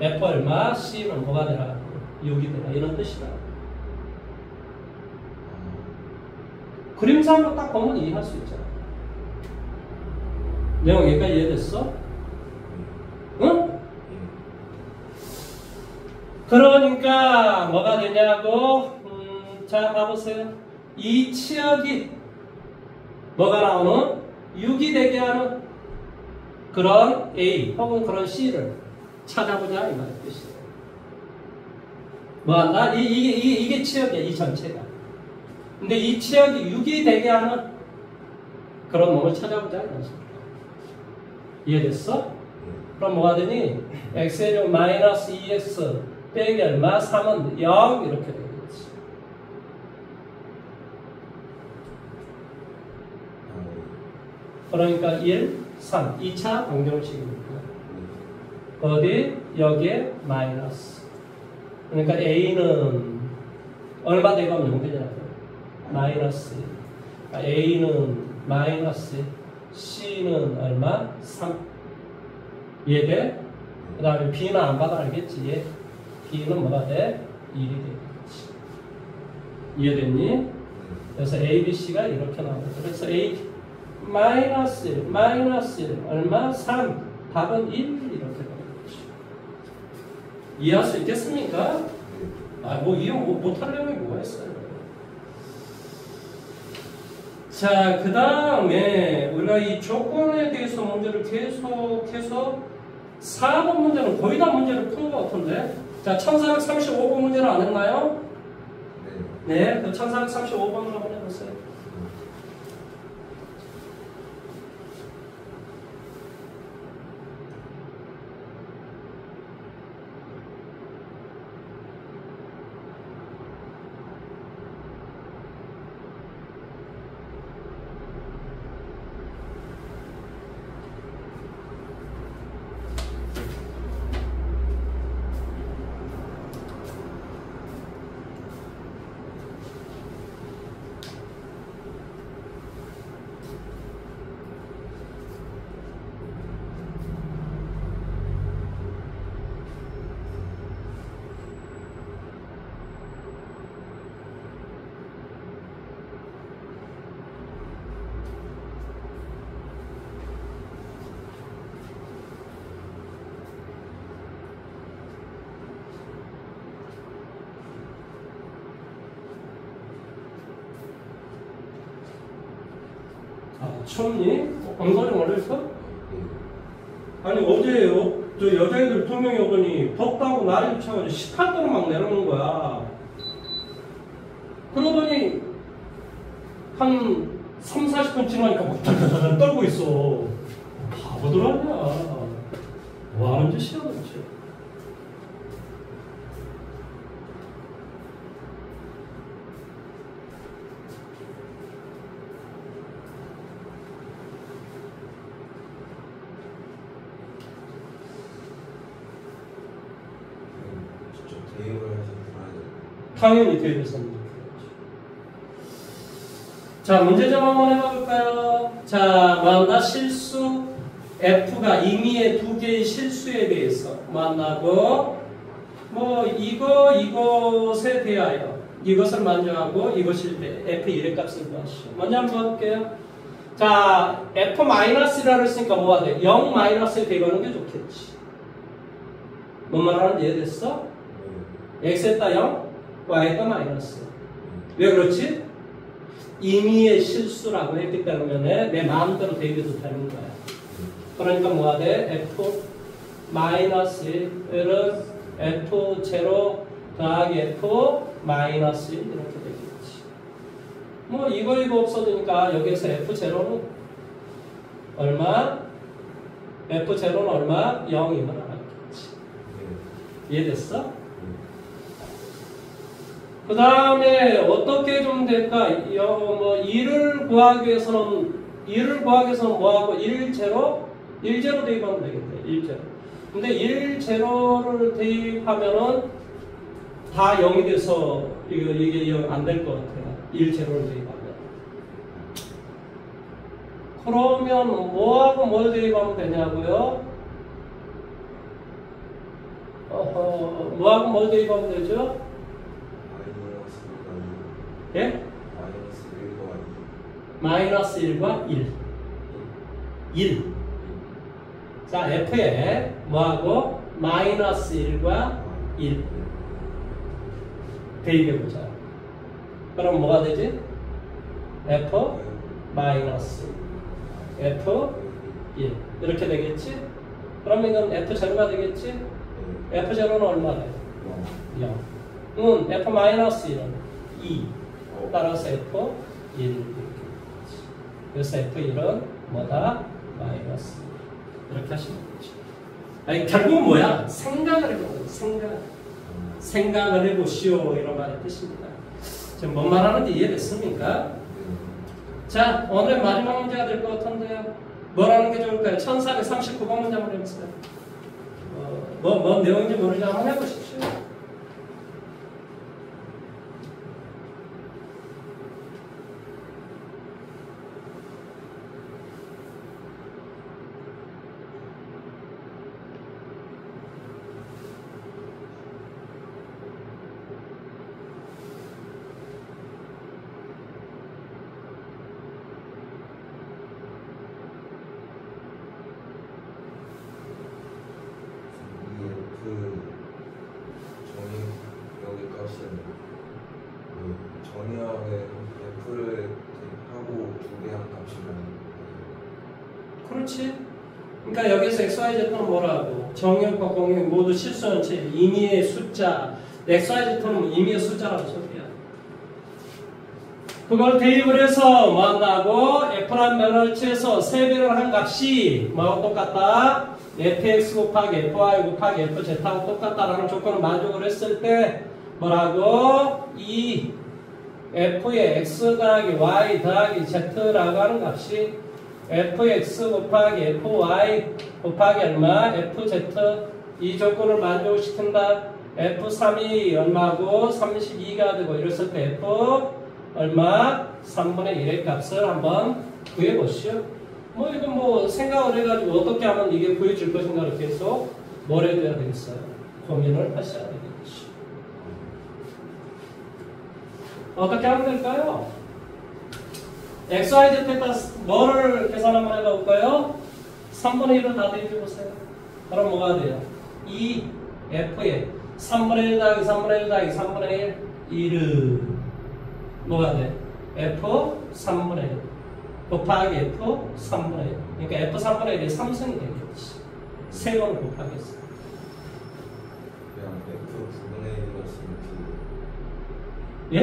F 얼마, C는 뭐가 되라, 6이 되라, 이런 뜻이다. 그림상으로 딱 보면 이해할 수 있잖아. 내용 여기까지 이해됐어? 응? 그러니까 뭐가 되냐고. 자, 봐보세요. 이 치역이 뭐가 나오는? 6이 되게 하는 그런 A 혹은 그런 C를 찾아보자 이 말의 뜻이에요. 뭐 한다? 이게 치역이야, 이 전체가. 근데 이 치역이 6이 되게 하는 그런 놈을 찾아보자 이 말이야. 이해됐어? 그럼 뭐가 되니? x의 마이너스 2x 빼기 얼마? 3은 0 이렇게 되겠지. 그러니까 1, 3, 2차 방정식입니다. 어디? 여기에 마이너스. 그러니까 A는 얼마 대가면 0 되냐고. 마이너스. A는 마이너스. C는 얼마? 3. 이해돼? 그 다음에 B는 안 받아 알겠지? B는 뭐가 돼? 1이 되겠지. 이해됐니? 그래서 A, B, C가 이렇게 나오고 그래서 A 마이너스 1, 마이너스 1, 얼마? 3. 답은 1 이렇게 되겠지. 이해할 수 있겠습니까? 뭐 이해 못할 내용이 뭐가 있어요? 자, 그 다음에 우리가 이 조건에 대해서 문제를 계속해서 4번 문제는 거의 다 문제를 푼 것 같은데. 자, 1435번 문제를 안 했나요? 네. 그 1435번으로 한번 해보세요. 추웠니? 엉덩이 멀리서? 아니 어제 저 여자애들 2명이 오더니 덥다고 날이 붙여가지고 18도로 막 내려오는 거야. 그러더니 한 30-40분 지나니까 막 달달달 떨고 있어. 바보들 아니야. 뭐 하는 짓이야 도대체. 당연히 대입했습니다. 자, 문제점 한번 해볼까요? 자, 만나 실수 F가 임의의 두 개의 실수에 대해서 만나고 뭐 이것에 대하여 이것을 만족하고 이것일 때 F1의 값을 구하시오. 먼저 한번 볼게요. 자, F-라고 했으니까 뭐가 돼? 0-에 대입하는 게 좋겠지. 뭔 말하는지 이해됐어? X에다 0, Y에다 마이너스. 왜 그렇지? 임의의 실수라고 했기 때문에 내 마음대로 대입해도 되는 거야. 그러니까 뭐가 돼? F 마이너스 1은 F0 더하기 F 마이너스 1 이렇게 되겠지. 뭐 이거 없어지니까 여기에서 F0는 얼마? F0는 얼마? 0이면 알았겠지. 이해됐어? 그 다음에 어떻게 좀 될까? 뭐 2를 구하기 위해서는 뭐하고 1제로 대입하면 되겠네. 1제로. 근데 1제로를 대입하면은 다 0이 돼서 이게 0 안 될 것 같아요. 1제로를 대입하면. 그러면 뭐하고 뭘 대입하면 되냐고요? 뭐하고 뭘 대입하면 되죠? 예? 마이너스 1과 1. 1. 자, F에 뭐하고? 마이너스 1과 1. 대입해보자. 그럼 뭐가 되지? F 마이너스 F 1. 이렇게 되겠지? 그러면 이건 F0가 되겠지? F0는 얼마래? 0. F 마이너스 1은 2. 따라서 F 1. 그래서 F1은 뭐다? 마이너스. 이렇게 하시면 되죠. 아니, 결국은 뭐야? 생각을 해보세요. 생각을 해보시오. 이런 말의 뜻입니다. 지금 뭔 말하는지 이해됐습니까? 자, 오늘의 마지막 문제가 될 것 같은데요. 뭐라는 게 좋을까요? 1439번 문제 한번 해보세요. 뭔 내용인지 모르지 한번 해보십시오. 정의역에 F를 하고 두 개 한 값이면 그렇지. 그러니까 여기서 XYZ는 뭐라고? 정역과 공역 모두 실수연체 임의의 숫자. XYZ는 임의의 숫자라고 소리야. 그걸 대입을 해서 뭐 한다고? F란 변화치에서 3배를 한 값이 뭐하고 똑같다? fx 곱하기 fy 곱하기 fz하고 똑같다라는 조건을 만족을 했을 때 뭐라고? 이 f의 x 더하기 y 더하기 z라고 하는 값이 fx 곱하기 fy 곱하기 얼마? fz 이 조건을 만족시킨다. f3이 얼마고? 32가 되고 이랬을 때 f 얼마? 3분의 1의 값을 한번 구해보시오. 뭐 이거 뭐 생각을 해가지고 어떻게 하면 이게 구해질 것인가를 계속 뭘 해줘야 되겠어요? 고민을 하셔야 되겠죠. 어떻게 하면 될까요? XYZ에 따라서 뭐를 계산 한번 해볼까요? 3분의 1을 다 대입해보세요. 그럼 뭐가 돼요? 2 F에 3분의 1 더하기 3분의 1 더하기 3분의 1 1은 뭐가 돼? F 3분의 1 곱하기 F 3분의 1. 그러니까 F 3분의 1이 3승이 되겠지. 3번을 곱하겠어. 그냥 F 9분의 1이었으면 예?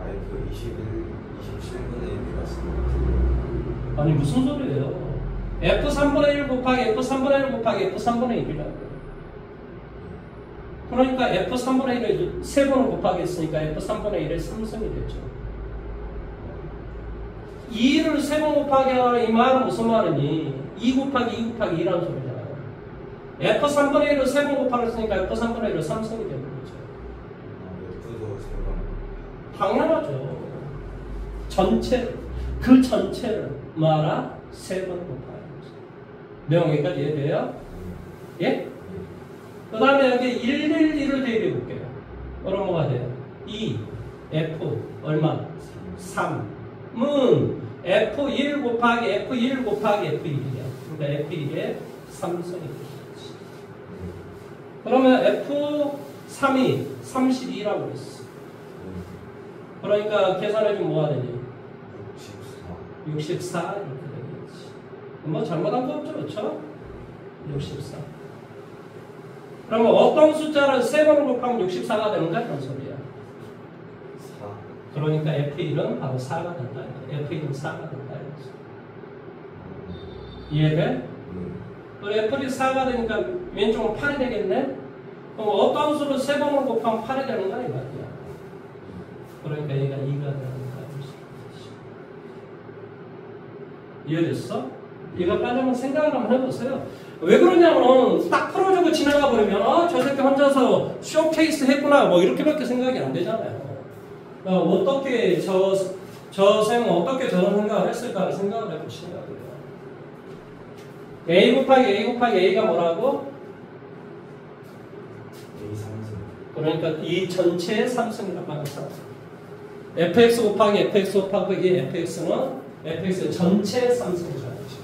F 27분의 1이었으면 아니 무슨 소리예요? F 3분의 1 곱하기 F 3분의 1 곱하기 F 3분의 1이라고. 그러니까 F 3분의 1을 3번을 곱하기 했으니까 F 3분의 1의 3승이 됐죠. 2를 3번 곱하기 하라 이 말은 무슨 말이니? 2 곱하기 2 곱하기 2라는 소리잖아요. F 3분의 1을 3번 곱하기 했으니까 F 3분의 1을 3승이 되는 거죠. F도 3번. 당연하죠. 그 전체를 말아 3번 곱하기. 내용까지 이해돼요? 예? 그 다음에 여기 111을 대입해 볼게요. 그럼 뭐가 돼요? 2, F, 얼마? 3은 F1 곱하기 F1 곱하기 F1이야. 그러니까 F1에 3승이 되겠지. 그러면 F3이 32라고 했어. 그러니까 계산해주면 뭐가 되니? 64 이렇게 되겠지. 뭐 잘못한 거 없죠, 그렇죠? 64. 그러면 어떤 숫자를 3번을 곱하면 64가 되는가? 그런 소리야. 4. 그러니까 F1은 바로 4가 된다. F1은 4가 된다. 이해돼? F1이 4가 되니까 왼쪽은 8이 되겠네? 그럼 어떤 수를 3번을 곱하면 8이 되는가? 이 말이야. 그러니까 얘가 2가 되는 거야. 이해됐어? 이거 빨리 생각을 한번 해보세요. 왜 그러냐면 딱 풀어주고 지나가 버리면 저 새끼 혼자서 쇼케이스 했구나 뭐 이렇게밖에 생각이 안 되잖아요. 어떻게 저 쌤은 어떻게 저런 생각을 했을까를 생각을 해보시는 거예요. A 곱하기 A 곱하기 A가 뭐라고? A 3승. 그러니까 이 전체의 3승이라고 하는 3승. fx 곱하기 fx 곱하기 이 fx는 fx의 전체 3승이라는 거죠.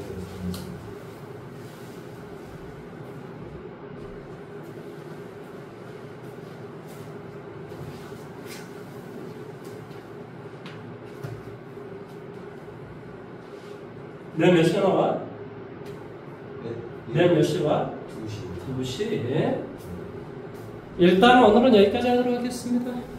내일 몇 시에 나와? 내일 몇 시에 와? 2시. 2시. 일단 오늘은 여기까지 하도록 하겠습니다.